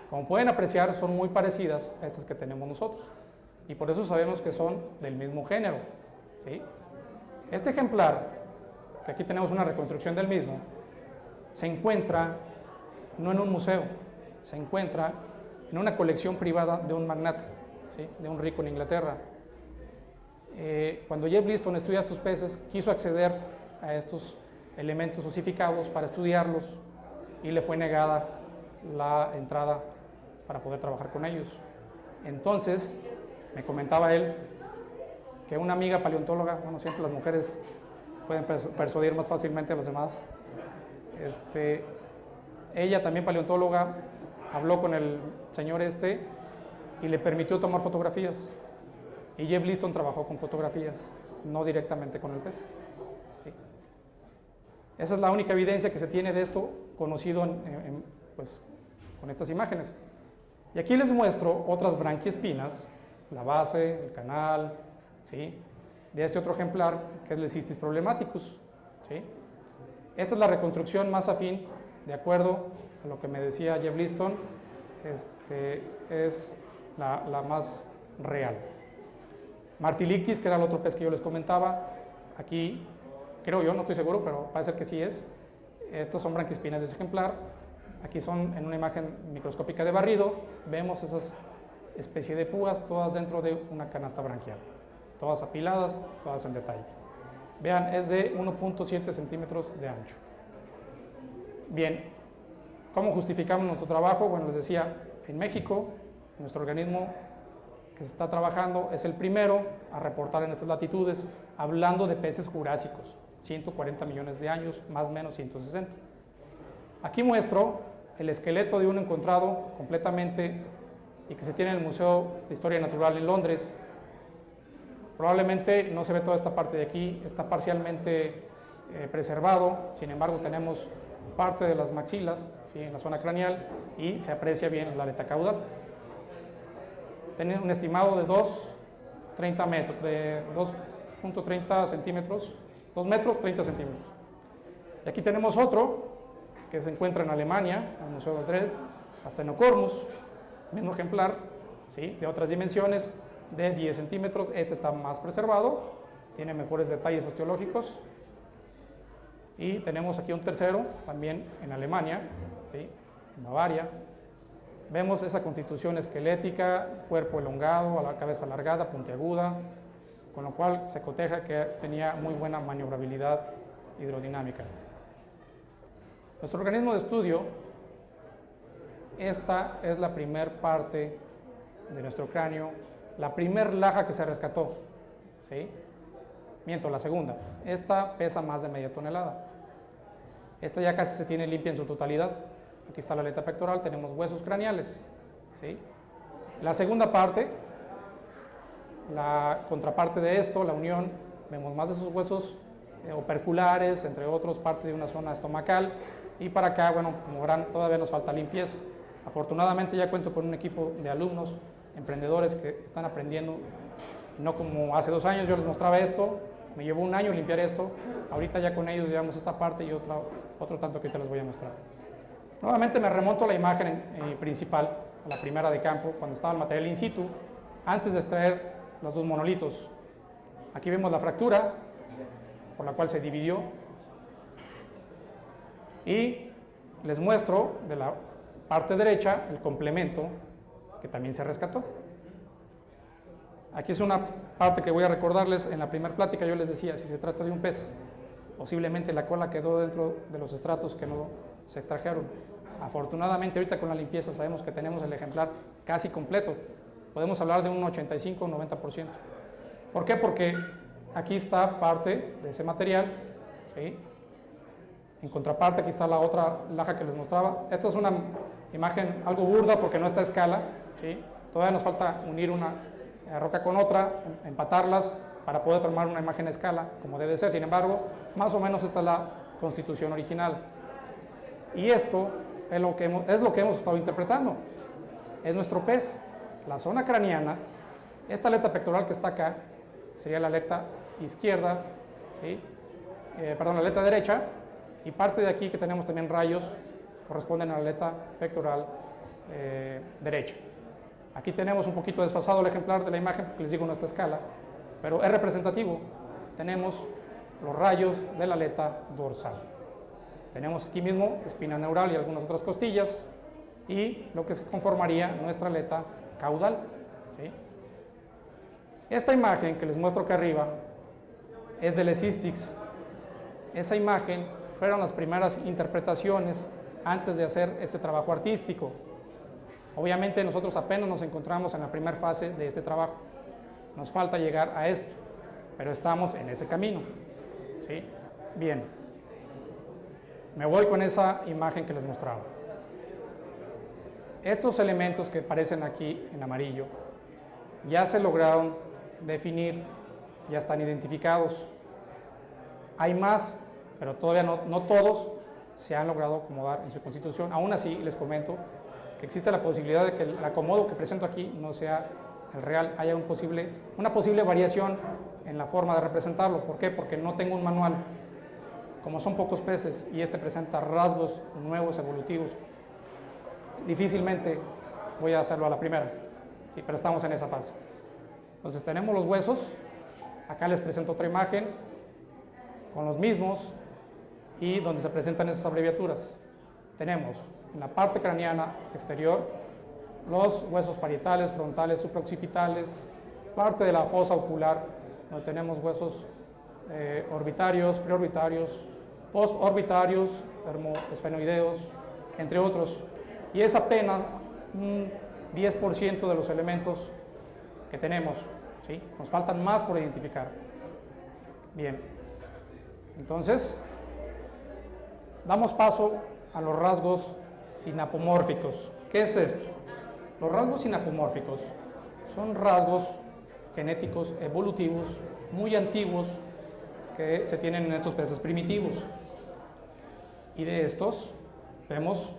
Como pueden apreciar, son muy parecidas a estas que tenemos nosotros, y por eso sabemos que son del mismo género. ¿Sí? Este ejemplar, que aquí tenemos una reconstrucción del mismo, se encuentra no en un museo, se encuentra en una colección privada de un magnate, ¿sí? De un rico en Inglaterra. Cuando Jeff Liston estudia estos peces, quiso acceder a estos elementos osificados para estudiarlos y le fue negada la entrada para poder trabajar con ellos. Entonces, me comentaba él que una amiga paleontóloga, bueno, siempre las mujeres pueden persuadir más fácilmente a los demás, ella también paleontóloga, habló con el señor y le permitió tomar fotografías. Y Jeff Liston trabajó con fotografías, no directamente con el pez. ¿Sí? Esa es la única evidencia que se tiene de esto conocido pues, con estas imágenes. Y aquí les muestro otras branquiespinas, la base, el canal, ¿sí? De este otro ejemplar, que es Leucistis problematicus. ¿Sí? Esta es la reconstrucción más afín, de acuerdo a lo que me decía Jeff Liston, es la más real. Martilictis, que era el otro pez que yo les comentaba, aquí, creo yo, no estoy seguro, pero parece que sí es. Estas son branquiespinas de ese ejemplar. Aquí son en una imagen microscópica de barrido, vemos esas especies de púas, todas dentro de una canasta branquial, todas apiladas, todas en detalle. Vean, es de 1.7 centímetros de ancho. Bien, ¿cómo justificamos nuestro trabajo? Bueno, les decía, en México, nuestro organismo que se está trabajando es el primero a reportar en estas latitudes, hablando de peces jurásicos, 140 millones de años, más o menos 160. Aquí muestro el esqueleto de uno encontrado completamente y que se tiene en el Museo de Historia Natural en Londres. Probablemente no se ve toda esta parte de aquí, está parcialmente preservado, sin embargo tenemos parte de las maxilas, ¿sí? En la zona craneal, y se aprecia bien la aleta caudal. Tienen un estimado de 2.30 metros, de 2.30 centímetros, 2 metros 30 centímetros. Y aquí tenemos otro que se encuentra en Alemania, en el Museo de Dresde, Asthenocormus, mismo ejemplar, ¿sí? De otras dimensiones, de 10 centímetros. Este está más preservado, tiene mejores detalles osteológicos. Y tenemos aquí un tercero, también en Alemania, ¿sí? En Bavaria. Vemos esa constitución esquelética, cuerpo elongado, a la cabeza alargada, puntiaguda, con lo cual se coteja que tenía muy buena maniobrabilidad hidrodinámica. Nuestro organismo de estudio, esta es la primer parte de nuestro cráneo, la primer laja que se rescató, ¿sí? Miento, la segunda. Esta pesa más de media tonelada. Esta ya casi se tiene limpia en su totalidad. Aquí está la aleta pectoral, tenemos huesos craneales, ¿sí? La segunda parte, la contraparte de esto, la unión, vemos más de esos huesos operculares, entre otros, parte de una zona estomacal, y para acá, bueno, como verán, todavía nos falta limpieza. Afortunadamente ya cuento con un equipo de alumnos, emprendedores que están aprendiendo, no como hace 2 años yo les mostraba esto, me llevó 1 año limpiar esto, ahorita ya con ellos llevamos esta parte y otro tanto que ahorita les voy a mostrar. Nuevamente me remonto a la imagen principal, a la primera de campo, cuando estaba el material in situ, antes de extraer los 2 monolitos. Aquí vemos la fractura, por la cual se dividió, y les muestro de la parte derecha el complemento que también se rescató. Aquí es una parte que voy a recordarles. En la primera plática yo les decía, si se trata de un pez, posiblemente la cola quedó dentro de los estratos que no se extrajeron. Afortunadamente ahorita con la limpieza sabemos que tenemos el ejemplar casi completo, podemos hablar de un 85 o 90%. ¿Por qué? Porque aquí está parte de ese material, ¿sí? En contraparte aquí está la otra laja que les mostraba. Esta es una imagen algo burda porque no está a escala, ¿sí? Todavía nos falta unir una roca con otra, empatarlas para poder tomar una imagen a escala como debe ser. Sin embargo, más o menos esta es la constitución original. Y esto es lo que hemos estado interpretando. Es nuestro pez. La zona craneana, esta aleta pectoral que está acá, sería la aleta izquierda, ¿sí? La aleta derecha, y parte de aquí que tenemos también rayos corresponden a la aleta pectoral derecha. Aquí tenemos un poquito desfasado el ejemplar de la imagen porque les digo no está a escala, pero es representativo. Tenemos los rayos de la aleta dorsal. Tenemos aquí mismo espina neural y algunas otras costillas y lo que se conformaría nuestra aleta caudal, ¿sí? Esta imagen que les muestro acá arriba es del Ecystix. Esa imagen fueron las primeras interpretaciones antes de hacer este trabajo artístico. Obviamente nosotros apenas nos encontramos en la primera fase de este trabajo. Nos falta llegar a esto, pero estamos en ese camino, ¿sí? Bien. Me voy con esa imagen que les mostraba. Estos elementos que aparecen aquí en amarillo ya se lograron definir, ya están identificados. Hay más, pero todavía no todos se han logrado acomodar en su constitución. Aún así, les comento que existe la posibilidad de que el acomodo que presento aquí no sea el real, haya una posible variación en la forma de representarlo. ¿Por qué? Porque no tengo un manual. Como son pocos peces y este presenta rasgos nuevos, evolutivos, difícilmente voy a hacerlo a la primera, ¿sí? Pero estamos en esa fase. Entonces tenemos los huesos, acá les presento otra imagen con los mismos y donde se presentan esas abreviaturas. Tenemos en la parte craneana exterior los huesos parietales, frontales, supraoccipitales, parte de la fosa ocular, donde tenemos huesos orbitarios, preorbitarios, postorbitarios, termoesfenoideos, entre otros. Y es apenas un 10% de los elementos que tenemos, ¿sí? Nos faltan más por identificar. Bien, entonces damos paso a los rasgos sinapomórficos. ¿Qué es esto? Los rasgos sinapomórficos son rasgos genéticos evolutivos muy antiguos que se tienen en estos peces primitivos. Y de estos vemos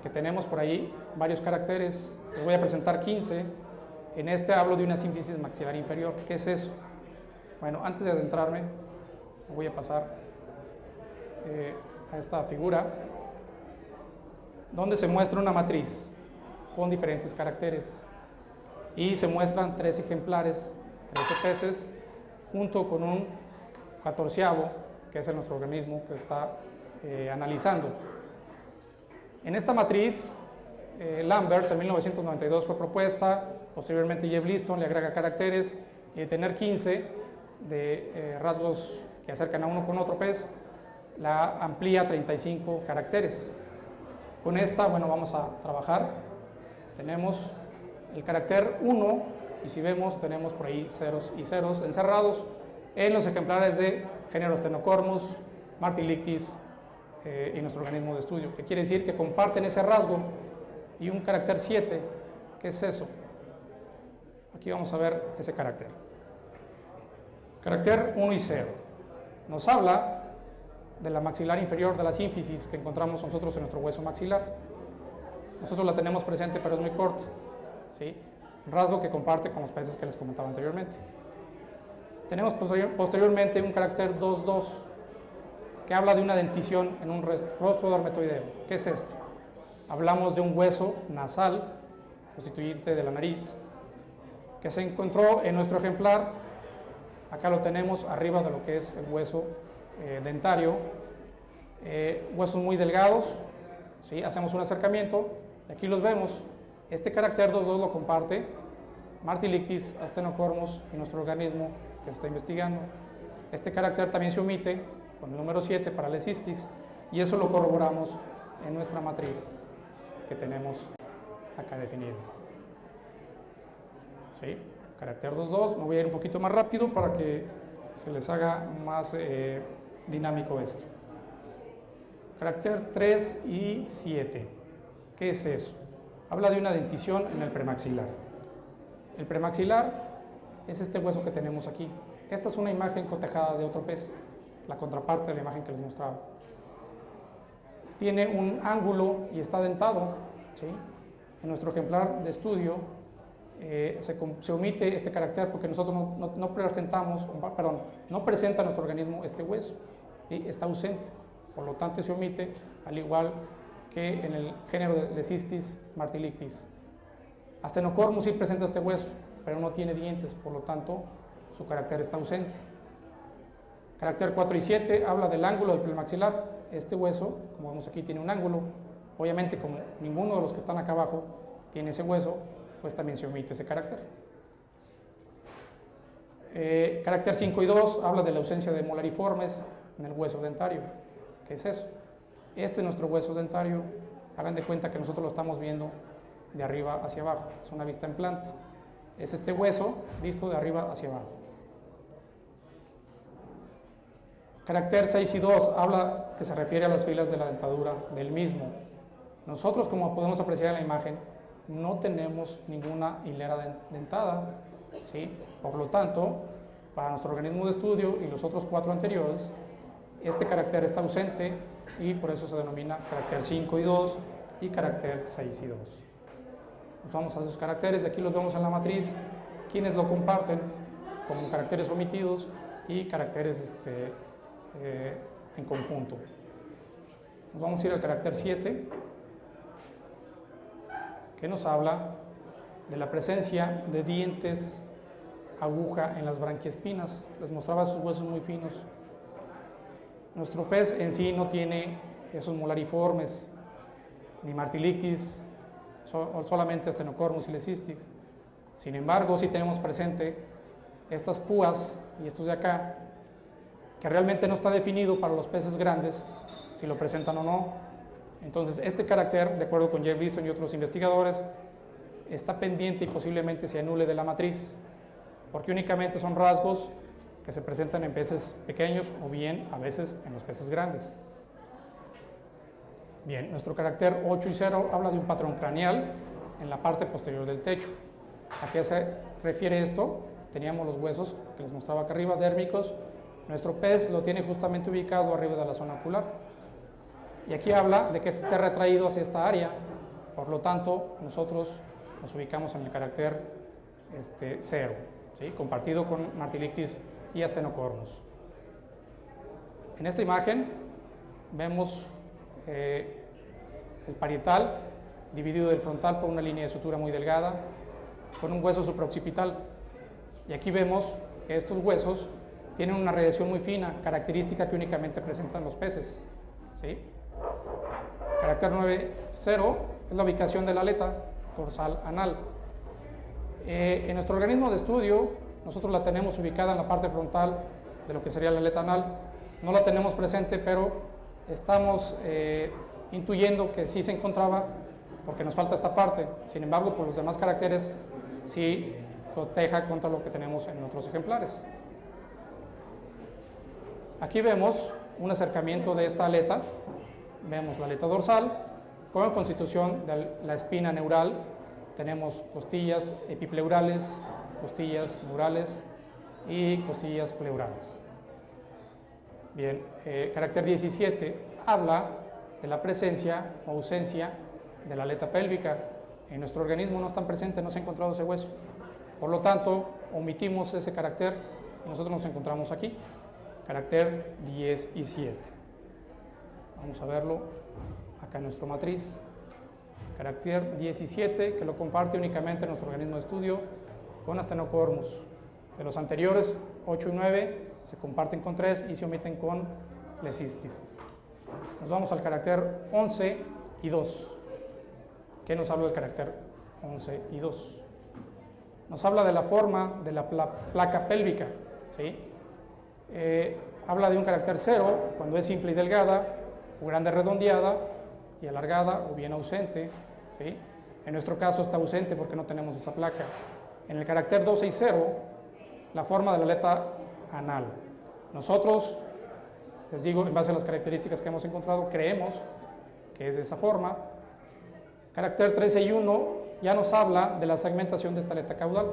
que tenemos por ahí varios caracteres. Les voy a presentar 15. En este hablo de una sínfisis maxilar inferior. ¿Qué es eso? Bueno, antes de adentrarme, voy a pasar a esta figura donde se muestra una matriz con diferentes caracteres y se muestran 3 ejemplares, 13 peces, junto con un 14avo, que es nuestro organismo que está analizando. En esta matriz, Lambert en 1992 fue propuesta, posteriormente Jeff Liston le agrega caracteres y de tener 15 de rasgos que acercan a uno con otro pez, la amplía a 35 caracteres. Con esta, bueno, vamos a trabajar. Tenemos el carácter 1 y si vemos tenemos por ahí ceros y ceros encerrados en los ejemplares de género Stenocormus, Martilictis y nuestro organismo de estudio, que quiere decir que comparten ese rasgo. Y un carácter 7, ¿qué es eso? Aquí vamos a ver ese carácter. Carácter 1 y 0 nos habla de la maxilar inferior de la sínfisis que encontramos nosotros en nuestro hueso maxilar. nosotros la tenemos presente, pero es muy corta, ¿sí? Rasgo que comparte con los peces que les comentaba anteriormente. Tenemos posteriormente un carácter 2-2, que habla de una dentición en un rostro dormitoideo. ¿Qué es esto? Hablamos de un hueso nasal, constituyente de la nariz, que se encontró en nuestro ejemplar. Acá lo tenemos arriba de lo que es el hueso dentario, huesos muy delgados, ¿sí? Hacemos un acercamiento, y aquí los vemos. Este carácter 2-2 lo comparte Martilictis, Asthenocormus y nuestro organismo que se está investigando. Este carácter también se omite con el número 7 para Lecistis, y eso lo corroboramos en nuestra matriz que tenemos acá definido. ¿Sí? Carácter 2-2, me voy a ir un poquito más rápido para que se les haga más dinámico esto. Carácter 3 y 7, ¿qué es eso? Habla de una dentición en el premaxilar. El premaxilar es este hueso que tenemos aquí. Esta es una imagen cotejada de otro pez, la contraparte de la imagen que les mostraba. Tiene un ángulo y está dentado, ¿sí? En nuestro ejemplar de estudio se omite este carácter porque nosotros no presenta nuestro organismo este hueso, ¿sí? Está ausente, por lo tanto se omite, al igual que en el género de Lecistis martilictis. Asthenocormus sí presenta este hueso, pero no tiene dientes, por lo tanto su carácter está ausente. Carácter 4 y 7 habla del ángulo del premaxilar. Este hueso, como vemos aquí, tiene un ángulo. Obviamente, como ninguno de los que están acá abajo tiene ese hueso, pues también se omite ese carácter. Carácter 5 y 2 habla de la ausencia de molariformes en el hueso dentario. ¿Qué es eso? Este es nuestro hueso dentario. Hagan de cuenta que nosotros lo estamos viendo de arriba hacia abajo. Es una vista en planta. Es este hueso visto de arriba hacia abajo. Carácter 6 y 2 habla que se refiere a las filas de la dentadura del mismo. Nosotros, como podemos apreciar en la imagen, no tenemos ninguna hilera dentada, ¿sí? Por lo tanto, para nuestro organismo de estudio y los otros 4 anteriores, este carácter está ausente y por eso se denomina carácter 5 y 2 y carácter 6 y 2. Nos vamos a esos caracteres, aquí los vemos en la matriz, quienes lo comparten como caracteres omitidos y caracteres en conjunto. Nos vamos a ir al carácter 7, que nos habla de la presencia de dientes aguja en las branquiespinas. Les mostraba sus huesos muy finos. Nuestro pez en sí no tiene esos molariformes, ni Martilictis, solamente Asthenocormus y Lecistis. Sin embargo, sí tenemos presente estas púas y estos de acá, que realmente no está definido para los peces grandes si lo presentan o no. Entonces, este carácter, de acuerdo con Jeff Liston y otros investigadores, está pendiente y posiblemente se anule de la matriz, porque únicamente son rasgos que se presentan en peces pequeños o bien a veces en los peces grandes. Bien, nuestro carácter 8 y 0 habla de un patrón craneal en la parte posterior del techo. ¿A qué se refiere esto? Teníamos los huesos que les mostraba acá arriba, dérmicos. Nuestro pez lo tiene justamente ubicado arriba de la zona ocular. Y aquí habla de que este esté retraído hacia esta área. Por lo tanto, nosotros nos ubicamos en el carácter 0, ¿sí? Compartido con Martilictis y Asthenocormus. En esta imagen vemos el parietal dividido del frontal por una línea de sutura muy delgada con un hueso supraoccipital, y aquí vemos que estos huesos tienen una radiación muy fina, característica que únicamente presentan los peces, ¿sí? Carácter 9-0 es la ubicación de la aleta dorsal anal. En nuestro organismo de estudio nosotros la tenemos ubicada en la parte frontal de lo que sería la aleta anal. No la tenemos presente, pero estamos intuyendo que sí se encontraba porque nos falta esta parte. Sin embargo, por los demás caracteres sí proteja contra lo que tenemos en otros ejemplares. Aquí vemos un acercamiento de esta aleta. Vemos la aleta dorsal con constitución de la espina neural. Tenemos costillas epipleurales, costillas neurales y costillas pleurales. Bien, carácter 17 habla de la presencia o ausencia de la aleta pélvica. En nuestro organismo no están presentes, no se ha encontrado ese hueso. Por lo tanto, omitimos ese carácter y nosotros nos encontramos aquí, carácter 10 y 7. Vamos a verlo acá en nuestra matriz. Carácter 17, que lo comparte únicamente nuestro organismo de estudio con Asthenocormus. De los anteriores, 8 y 9, se comparten con 3 y se omiten con Lecistis. Nos vamos al carácter 11 y 2. ¿Qué nos habla del carácter 11 y 2? Nos habla de la forma de la placa pélvica, ¿sí? Habla de un carácter 0 cuando es simple y delgada, o grande redondeada y alargada, o bien ausente, ¿sí? En nuestro caso está ausente porque no tenemos esa placa. En el carácter 12 y 0, la forma de la aleta anal. Nosotros, les digo, en base a las características que hemos encontrado, creemos que es de esa forma. Carácter 13 y 1 ya nos habla de la segmentación de esta aleta caudal.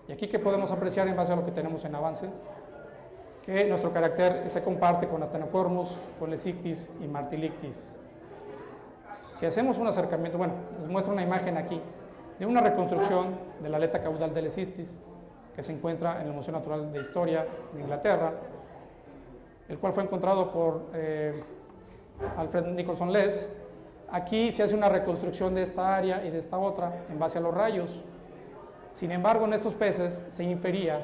Y aquí que podemos apreciar en base a lo que tenemos en avance, que nuestro carácter se comparte con Asthenocormus, con Lecistis y Martilictis. Si hacemos un acercamiento, bueno, les muestro una imagen aquí de una reconstrucción de la aleta caudal de Lecistis que se encuentra en el Museo Natural de Historia en Inglaterra, el cual fue encontrado por Alfred Nicholson Less. Aquí se hace una reconstrucción de esta área y de esta otra en base a los rayos. Sin embargo, en estos peces se infería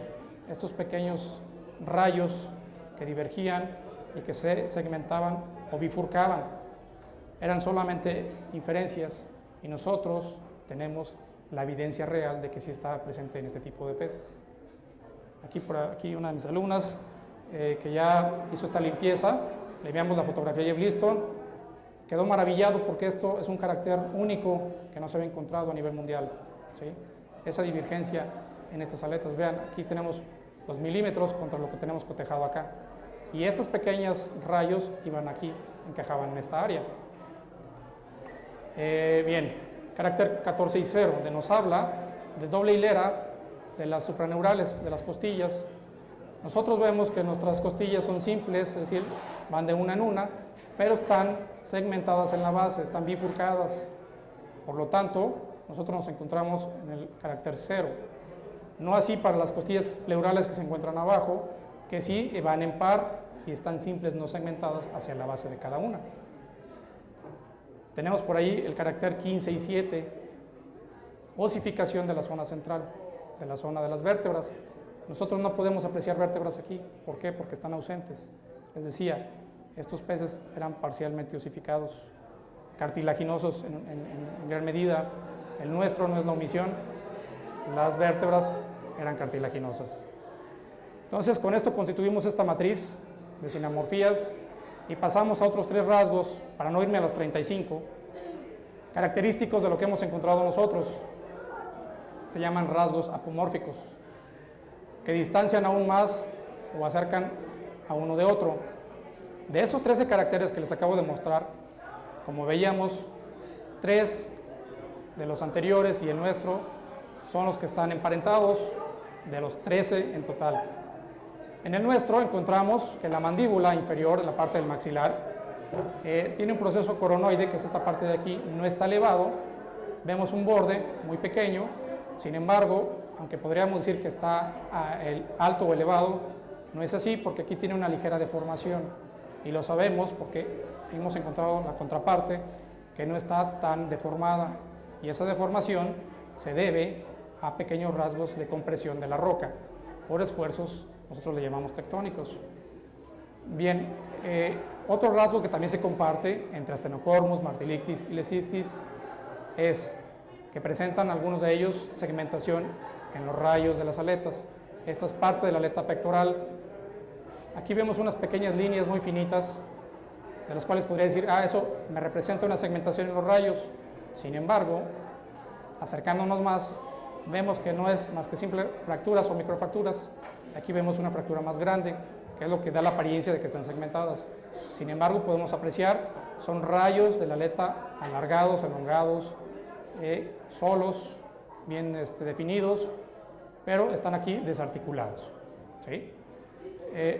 estos pequeños rayos que divergían y que se segmentaban o bifurcaban. Eran solamente inferencias y nosotros tenemos la evidencia real de que sí está presente en este tipo de peces. Por aquí una de mis alumnas que ya hizo esta limpieza, le enviamos la fotografía a Jeff Liston. Quedó maravillado porque esto es un carácter único que no se había encontrado a nivel mundial, ¿sí? Esa divergencia en estas aletas, vean, aquí tenemos los milímetros contra lo que tenemos cotejado acá. Y estos pequeños rayos iban aquí, encajaban en esta área. Bien, carácter 14 y 0, donde nos habla de doble hilera de las supraneurales, de las costillas. Nosotros vemos que nuestras costillas son simples, es decir, van de una en una, pero están segmentadas en la base, están bifurcadas. Por lo tanto, nosotros nos encontramos en el carácter 0. No así para las costillas pleurales que se encuentran abajo, que sí van en par y están simples, no segmentadas hacia la base de cada una. Tenemos por ahí el carácter 15 y 7, osificación de la zona central, de la zona de las vértebras. Nosotros no podemos apreciar vértebras aquí. ¿Por qué? Porque están ausentes. Les decía, estos peces eran parcialmente osificados, cartilaginosos en gran medida. El nuestro no es la omisión, las vértebras eran cartilaginosas. Entonces, con esto constituimos esta matriz de sinamorfías y pasamos a otros 3 rasgos, para no irme a las 35, característicos de lo que hemos encontrado nosotros. Se llaman rasgos apomórficos, que distancian aún más o acercan a uno de otro. De estos 13 caracteres que les acabo de mostrar, como veíamos, 3 de los anteriores y el nuestro son los que están emparentados, de los 13 en total. En el nuestro encontramos que la mandíbula inferior, la parte del maxilar, tiene un proceso coronoide, que es esta parte de aquí, no está elevado. Vemos un borde muy pequeño, sin embargo, aunque podríamos decir que está alto o elevado, no es así porque aquí tiene una ligera deformación y lo sabemos porque hemos encontrado la contraparte que no está tan deformada y esa deformación se debe a pequeños rasgos de compresión de la roca por esfuerzos, nosotros le llamamos tectónicos. Bien, otro rasgo que también se comparte entre Asthenocormus, Martilictis y Lecistis es que presentan algunos de ellos segmentación en los rayos de las aletas. Esta es parte de la aleta pectoral. Aquí vemos unas pequeñas líneas muy finitas, de las cuales podría decir, eso me representa una segmentación en los rayos. Sin embargo, acercándonos más, vemos que no es más que simple fracturas o microfracturas. Aquí vemos una fractura más grande, que es lo que da la apariencia de que están segmentadas. Sin embargo, podemos apreciar, son rayos de la aleta alargados, elongados, solos, bien definidos, pero están aquí desarticulados, ¿sí?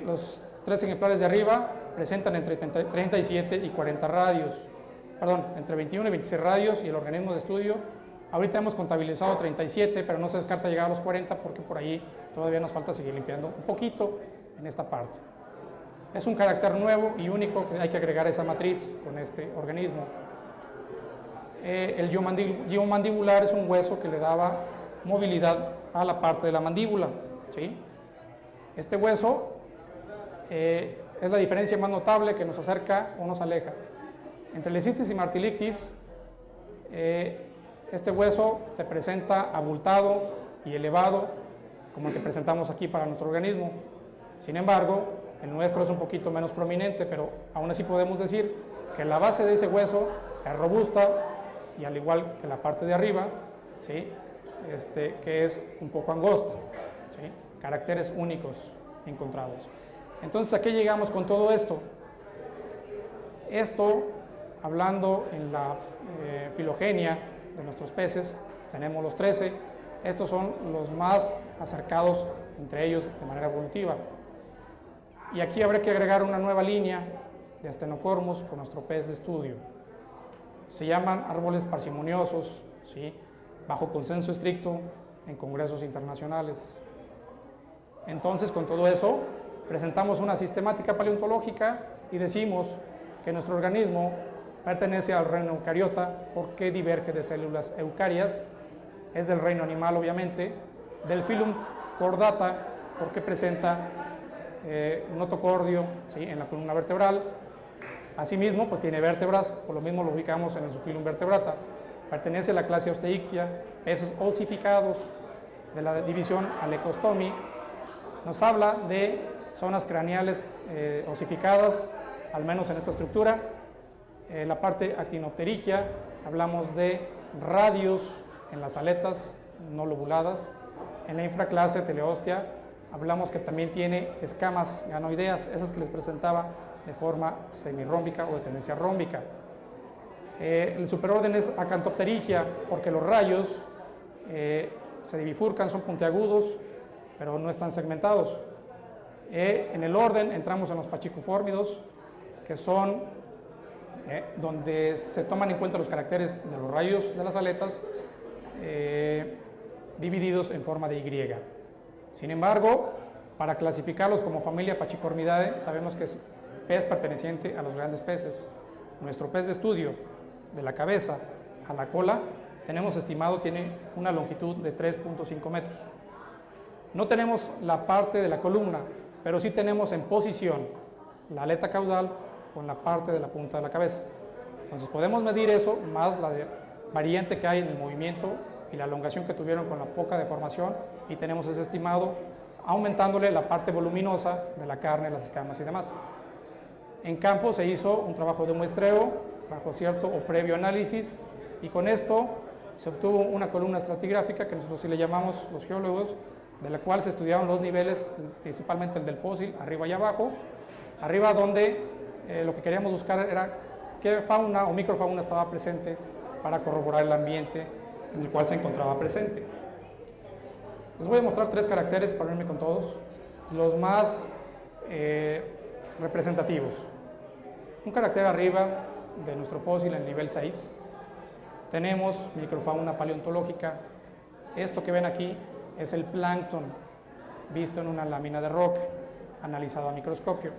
Los 3 ejemplares de arriba presentan entre 37 y 40 radios. entre 21 y 26 radios y el organismo de estudio. Ahorita hemos contabilizado 37, pero no se descarta llegar a los 40 porque por ahí todavía nos falta seguir limpiando un poquito en esta parte. Es un carácter nuevo y único que hay que agregar a esa matriz con este organismo. El guiomandibular es un hueso que le daba movilidad a la parte de la mandíbula, ¿sí? Este hueso es la diferencia más notable que nos acerca o nos aleja. Entre lesistis y martilictis, este hueso se presenta abultado y elevado, como el que presentamos aquí para nuestro organismo. Sin embargo, el nuestro es un poquito menos prominente, pero aún así podemos decir que la base de ese hueso es robusta y al igual que la parte de arriba, ¿sí? Que es un poco angosta, ¿sí? Caracteres únicos encontrados. Entonces, ¿a qué llegamos con todo esto? Esto, hablando en la filogenia de nuestros peces, tenemos los 13, estos son los más acercados entre ellos de manera evolutiva. Y aquí habría que agregar una nueva línea de Asthenocormus con nuestro pez de estudio. Se llaman árboles parsimoniosos, ¿sí? Bajo consenso estricto en congresos internacionales. Entonces, con todo eso, presentamos una sistemática paleontológica y decimos que nuestro organismo pertenece al reino eucariota porque diverge de células eucarias, es del reino animal obviamente, del filum Chordata porque presenta notocordio, ¿sí? En la columna vertebral. Asimismo, pues tiene vértebras, por lo mismo lo ubicamos en el subfilum vertebrata. Pertenece a la clase Osteictia, peces osificados de la división Alecostomi. Nos habla de zonas craneales osificadas, al menos en esta estructura. La parte actinopterigia, hablamos de radios en las aletas no lobuladas. En la infraclase Teleostia, hablamos que también tiene escamas ganoideas, esas que les presentaba de forma semirrómbica o de tendencia rómbica. El superorden es Acantopterigia, porque los rayos se bifurcan, son puntiagudos, pero no están segmentados. En el orden entramos en los pachicofórmidos, que son donde se toman en cuenta los caracteres de los rayos de las aletas, divididos en forma de Y. Sin embargo, para clasificarlos como familia Pachicormidae, sabemos que es pez perteneciente a los grandes peces. Nuestro pez de estudio, de la cabeza a la cola, tenemos estimado tiene una longitud de 3.5 metros. No tenemos la parte de la columna, pero sí tenemos en posición la aleta caudal con la parte de la punta de la cabeza. Entonces podemos medir eso más la variante que hay en el movimiento y la elongación que tuvieron con la poca deformación, y tenemos ese estimado aumentándole la parte voluminosa de la carne, las escamas y demás. En campo se hizo un trabajo de muestreo bajo cierto o previo análisis, y con esto se obtuvo una columna estratigráfica que nosotros sí le llamamos los geólogos, de la cual se estudiaron los niveles, principalmente el del fósil, arriba y abajo. Arriba donde lo que queríamos buscar era qué fauna o microfauna estaba presente para corroborar el ambiente en el cual se encontraba presente. Les voy a mostrar 3 caracteres para irme con todos, los más representativos. Un carácter arriba de nuestro fósil en el nivel 6. Tenemos microfauna paleontológica. Esto que ven aquí es el plancton visto en una lámina de rock analizado a microscopio.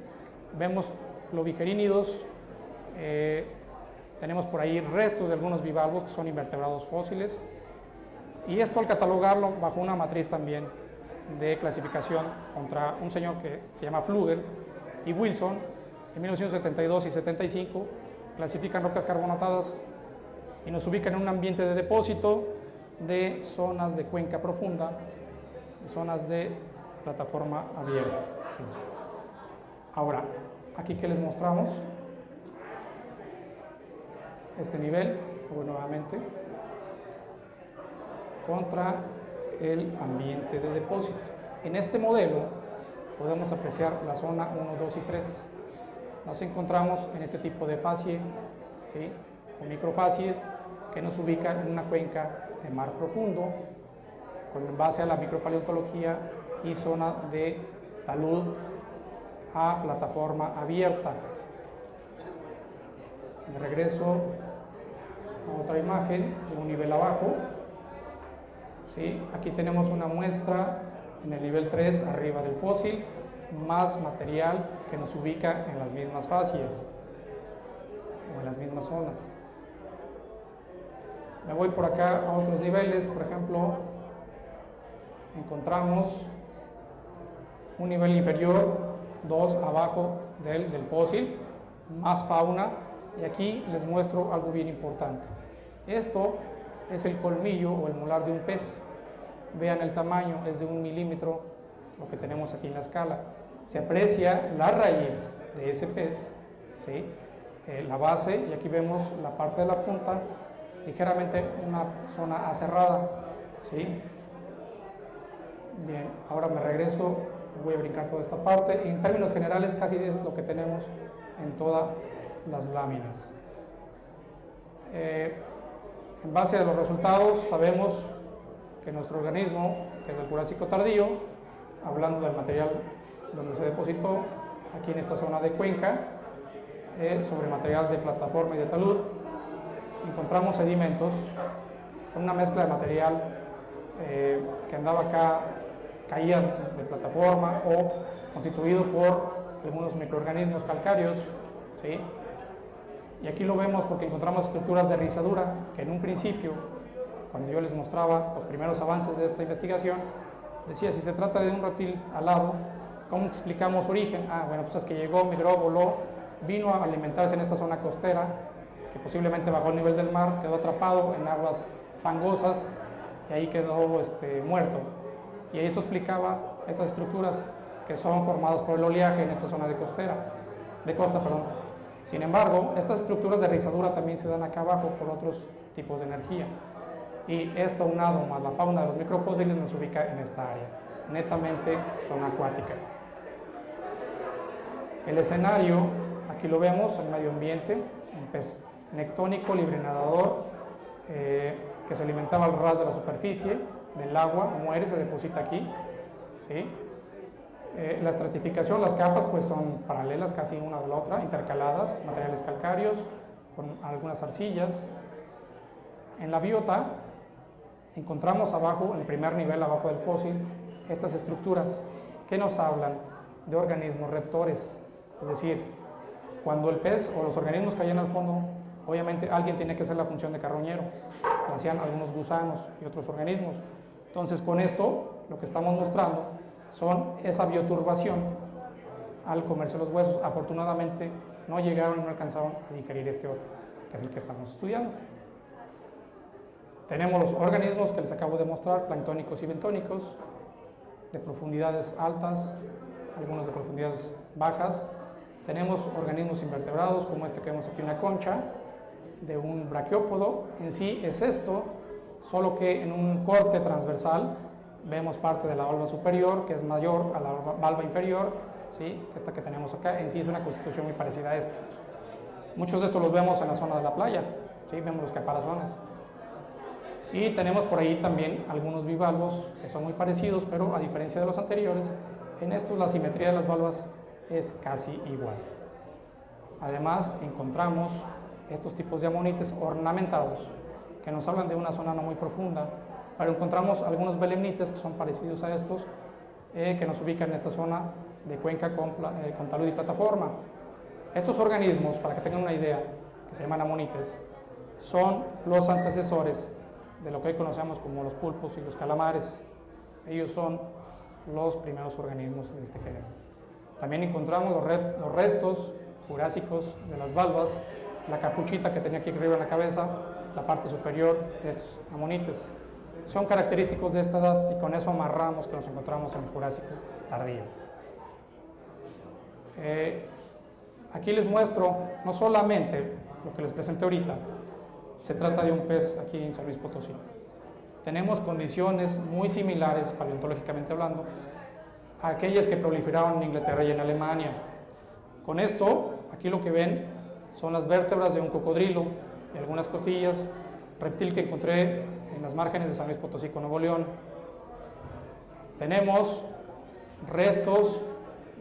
Vemos globigerínidos, tenemos por ahí restos de algunos bivalvos que son invertebrados fósiles, y esto al catalogarlo bajo una matriz también de clasificación contra un señor que se llama Flugel y Wilson en 1972 y 75 clasifican rocas carbonatadas y nos ubican en un ambiente de depósito de zonas de cuenca profunda y zonas de plataforma abierta. Ahora, aquí que les mostramos este nivel, nuevamente, contra el ambiente de depósito. En este modelo podemos apreciar la zona 1, 2 y 3. Nos encontramos en este tipo de facie, ¿sí? O microfacies que nos ubican en una cuenca de mar profundo, con base a la micropaleontología y zona de talud a plataforma abierta. Me regreso a otra imagen de un nivel abajo. ¿Sí? Aquí tenemos una muestra en el nivel 3 arriba del fósil, más material que nos ubica en las mismas facies o en las mismas zonas. Me voy por acá a otros niveles, por ejemplo, encontramos un nivel inferior, 2 abajo del fósil, más fauna, y aquí les muestro algo bien importante. Esto es el colmillo o el molar de un pez. Vean el tamaño, es de 1 milímetro lo que tenemos aquí en la escala. Se aprecia la raíz de ese pez, ¿sí? La base, y aquí vemos la parte de la punta, ligeramente una zona aserrada, ¿sí? Bien, ahora me regreso, voy a brincar toda esta parte. En términos generales casi es lo que tenemos en todas las láminas. En base a los resultados sabemos que nuestro organismo, que es el Jurásico tardío, hablando del material donde se depositó, aquí en esta zona de cuenca, sobre material de plataforma y de talud, encontramos sedimentos con una mezcla de material que andaba acá, caía de plataforma o constituido por algunos microorganismos calcáreos, ¿sí? Y aquí lo vemos porque encontramos estructuras de rizadura que en un principio, cuando yo les mostraba los primeros avances de esta investigación, decía, si se trata de un reptil alado, ¿cómo explicamos su origen? Ah, bueno, pues es que llegó, migró, voló, vino a alimentarse en esta zona costera, que posiblemente bajó el nivel del mar, quedó atrapado en aguas fangosas y ahí quedó muerto. Y eso explicaba estas estructuras que son formadas por el oleaje en esta zona de costa. Sin embargo, estas estructuras de rizadura también se dan acá abajo por otros tipos de energía. Y esto aunado más la fauna de los microfósiles nos ubica en esta área, netamente zona acuática. El escenario, aquí lo vemos, el medio ambiente, un pez nectónico, libre nadador, que se alimentaba al ras de la superficie del agua, muere, se deposita aquí, ¿sí? La estratificación, las capas pues son paralelas casi una de la otra, intercaladas, materiales calcáreos con algunas arcillas. En la biota encontramos abajo, en el primer nivel abajo del fósil, estas estructuras que nos hablan de organismos reptores, es decir, cuando el pez o los organismos caían al fondo, obviamente alguien tiene que hacer la función de carroñero, lo hacían algunos gusanos y otros organismos. Entonces con esto lo que estamos mostrando son esa bioturbación al comerse los huesos. Afortunadamente no llegaron y no alcanzaron a digerir este otro, que es el que estamos estudiando. Tenemos los organismos que les acabo de mostrar, planctónicos y bentónicos, de profundidades altas, algunos de profundidades bajas. Tenemos organismos invertebrados, como este que vemos aquí, una concha de un braquiópodo. En sí es esto, solo que en un corte transversal vemos parte de la valva superior, que es mayor a la valva inferior, ¿sí? Esta que tenemos acá, en sí es una constitución muy parecida a esta. Muchos de estos los vemos en la zona de la playa, ¿sí? Vemos los caparazones. Y tenemos por ahí también algunos bivalvos que son muy parecidos, pero a diferencia de los anteriores, en estos la simetría de las valvas es casi igual. Además, encontramos estos tipos de amonites ornamentados que nos hablan de una zona no muy profunda, pero encontramos algunos belemnites que son parecidos a estos, que nos ubican en esta zona de cuenca con talud y plataforma. Estos organismos, para que tengan una idea, que se llaman amonites, son los antecesores de lo que hoy conocemos como los pulpos y los calamares. Ellos son los primeros organismos de este género. También encontramos los restos jurásicos de las valvas, la capuchita que tenía aquí arriba en la cabeza, la parte superior de estos amonites. Son característicos de esta edad y con eso amarramos que nos encontramos en el Jurásico tardío. Aquí les muestro no solamente lo que les presenté ahorita, se trata de un pez aquí en San Luis Potosí. Tenemos condiciones muy similares, paleontológicamente hablando, a aquellas que proliferaron en Inglaterra y en Alemania. Con esto, aquí lo que ven son las vértebras de un cocodrilo y algunas costillas, reptil que encontré en las márgenes de San Luis Potosí, Nuevo León. Tenemos restos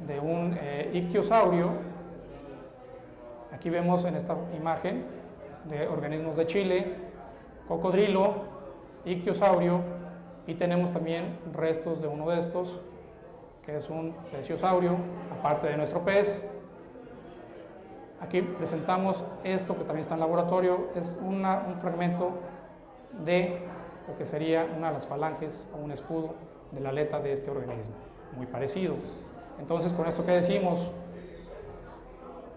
de un ictiosaurio. Aquí vemos en esta imagen de organismos de Chile, cocodrilo, ictiosaurio, y tenemos también restos de uno de estos, que es un plesiosaurio, aparte de nuestro pez. Aquí presentamos esto que también está en laboratorio, es un fragmento de lo que sería una de las falanges o un escudo de la aleta de este organismo, muy parecido. Entonces, con esto que decimos,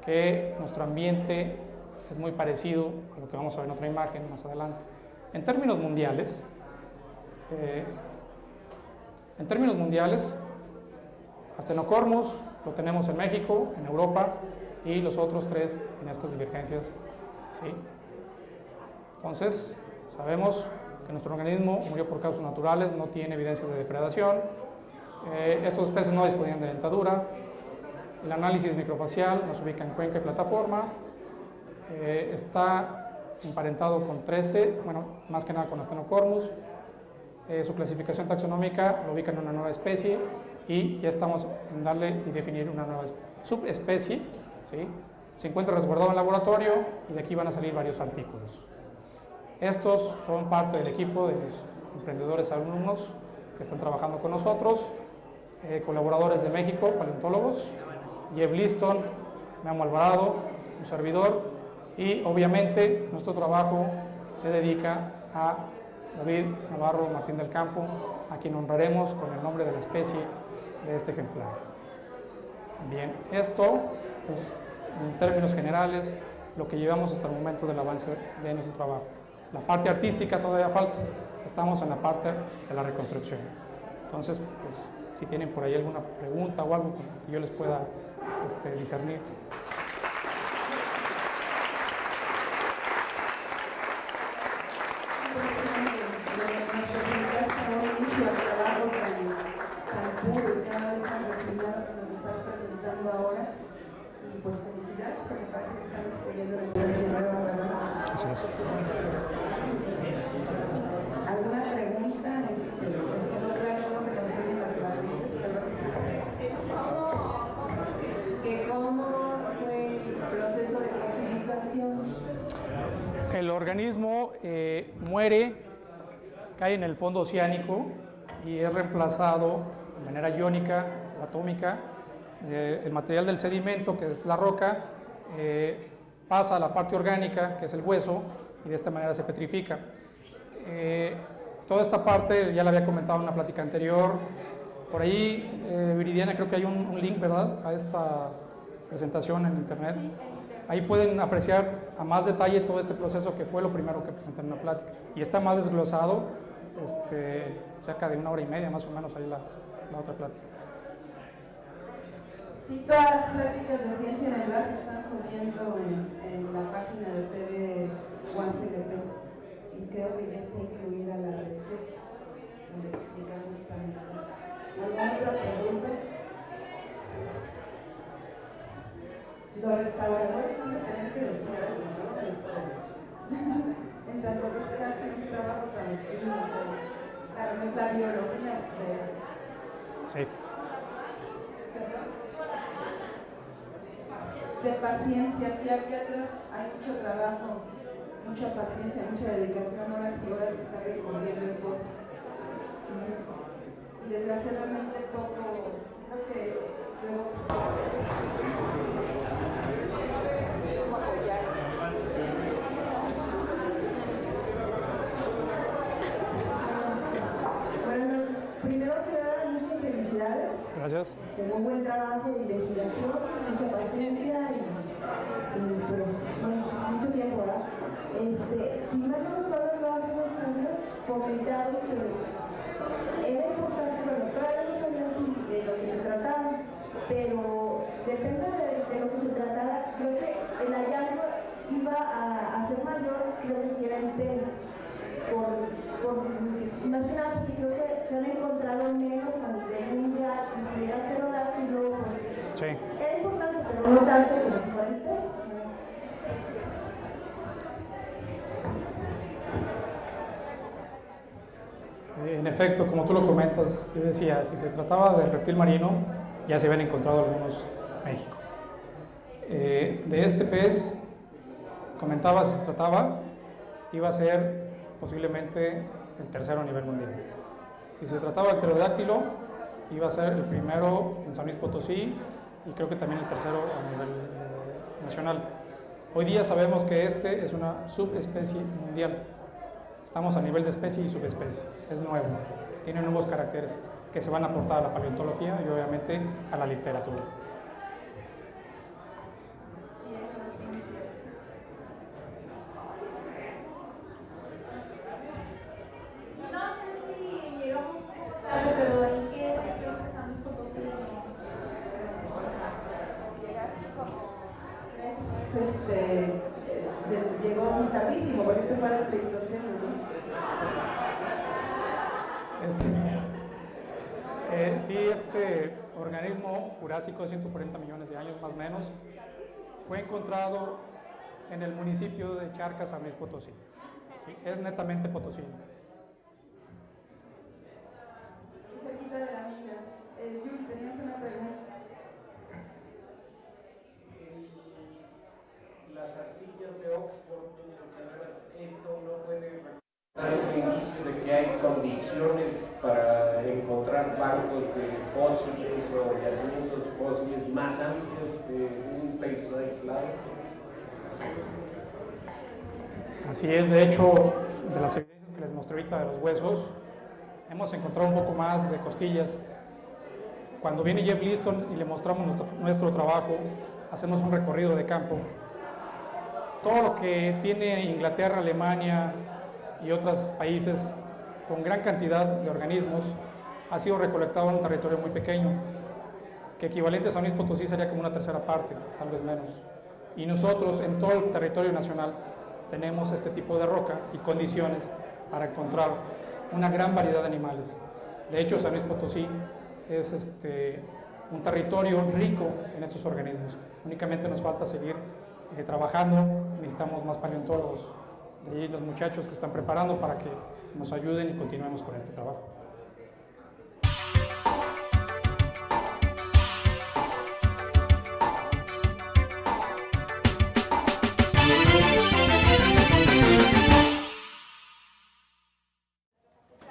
que nuestro ambiente es muy parecido a lo que vamos a ver en otra imagen más adelante. En términos mundiales, Asthenocormus lo tenemos en México, en Europa, y los otros tres en estas divergencias, ¿sí? Entonces, sabemos que nuestro organismo murió por causas naturales, no tiene evidencias de depredación. Estos peces no disponían de dentadura. El análisis microfacial nos ubica en cuenca y plataforma. Está emparentado con 13, bueno, más que nada con Asthenocormus. Su clasificación taxonómica lo ubica en una nueva especie y ya estamos en darle y definir una nueva subespecie, ¿sí? Se encuentra resguardado en laboratorio y de aquí van a salir varios artículos. Estos son parte del equipo de los emprendedores alumnos que están trabajando con nosotros, colaboradores de México, paleontólogos, Jeff Liston, Memo Alvarado, un servidor, y obviamente nuestro trabajo se dedica a David Navarro Martín del Campo, a quien honraremos con el nombre de la especie de este ejemplar. Bien, esto es en términos generales lo que llevamos hasta el momento del avance de nuestro trabajo. La parte artística todavía falta, estamos en la parte de la reconstrucción. Entonces, pues, si tienen por ahí alguna pregunta o algo que yo les pueda discernir. Pues felicidades porque parece que están escribiendo la situación nueva, ¿verdad? Así es. ¿Alguna pregunta? Es que no creo cómo se construyen las matrices, pero ¿cómo fue el proceso de fosilización? El organismo muere, cae en el fondo oceánico y es reemplazado de manera iónica o atómica. El material del sedimento, que es la roca, pasa a la parte orgánica, que es el hueso, y de esta manera se petrifica. Toda esta parte ya la había comentado en una plática anterior. Por ahí, Viridiana, creo que hay un link, ¿verdad?, a esta presentación en internet. Ahí pueden apreciar a más detalle todo este proceso, que fue lo primero que presenté en una plática. Y está más desglosado, cerca de 1 hora y media más o menos, ahí la otra plática. Sí, todas las pláticas de ciencia en el bar se están subiendo en la página de TV UACLP y creo que ya está incluida la recesia, donde explicamos también. ¿Alguna otra pregunta? Los restauradores van a tener que decir algo, ¿no? En tanto que se hace un trabajo tan clínico, claro, no es la biología de... Sí. De paciencia, sí, aquí atrás hay mucho trabajo, mucha paciencia, mucha dedicación, horas y horas de estar descubriendo el fósil. Y desgraciadamente poco, creo que luego... Buenas noches. Primero que nada, muchas felicidades. Gracias. Un buen trabajo de investigación, mucha paciencia y pues, bueno, mucho tiempo, ¿verdad? Si mal no recuerdo, hace unos años comentaron que era importante, bueno, todavía no sabía si de lo que se trataba, pero depende de lo que se tratara, creo que el hallazgo iba a ser mayor, creo que si era en pez, más que nada porque creo que se han encontrado menos a nivel mundial y si era pterodáctilo, pues Sí. era importante, pero no tanto como si fuera el pez. En efecto, como tú lo comentas, yo decía, si se trataba de reptil marino, ya se habían encontrado algunos en México. De este pez, comentaba, si se trataba, iba a ser posiblemente el tercero a nivel mundial. Si se trataba del pterodáctilo, iba a ser el primero en San Luis Potosí y creo que también el tercero a nivel nacional. Hoy día sabemos que este es una subespecie mundial. Estamos a nivel de especie y subespecie. Es nuevo. Tiene nuevos caracteres que se van a aportar a la paleontología y obviamente a la literatura. No sé si llegamos un poco tarde, pero ¿en qué región San Luis Potosí? Llegó muy tardísimo, porque esto fue del Pleistoceno, ¿no? Sí, este organismo jurásico de 140 millones de años más o menos fue encontrado en el municipio de Charcas, San Luis Potosí. Sí, es netamente potosino. Y cerquita de la mina. Yuri, tenías una pregunta. Las arcillas de Oxford, esto no puede dar un indicio de que hay condiciones para encontrar bancos de fósiles o yacimientos fósiles más amplios de un país aislado. Así es, de hecho, de las evidencias que les mostré ahorita de los huesos, hemos encontrado un poco más de costillas. Cuando viene Jeff Liston y le mostramos nuestro trabajo, hacemos un recorrido de campo. Todo lo que tiene Inglaterra, Alemania y otros países con gran cantidad de organismos ha sido recolectado en un territorio muy pequeño, que equivalente a San Luis Potosí sería como una tercera parte, tal vez menos. Y nosotros en todo el territorio nacional tenemos este tipo de roca y condiciones para encontrar una gran variedad de animales. De hecho, San Luis Potosí es un territorio rico en estos organismos. Únicamente nos falta seguir trabajando, necesitamos más paleontólogos. De ahí los muchachos que están preparando para que nos ayuden y continuemos con este trabajo.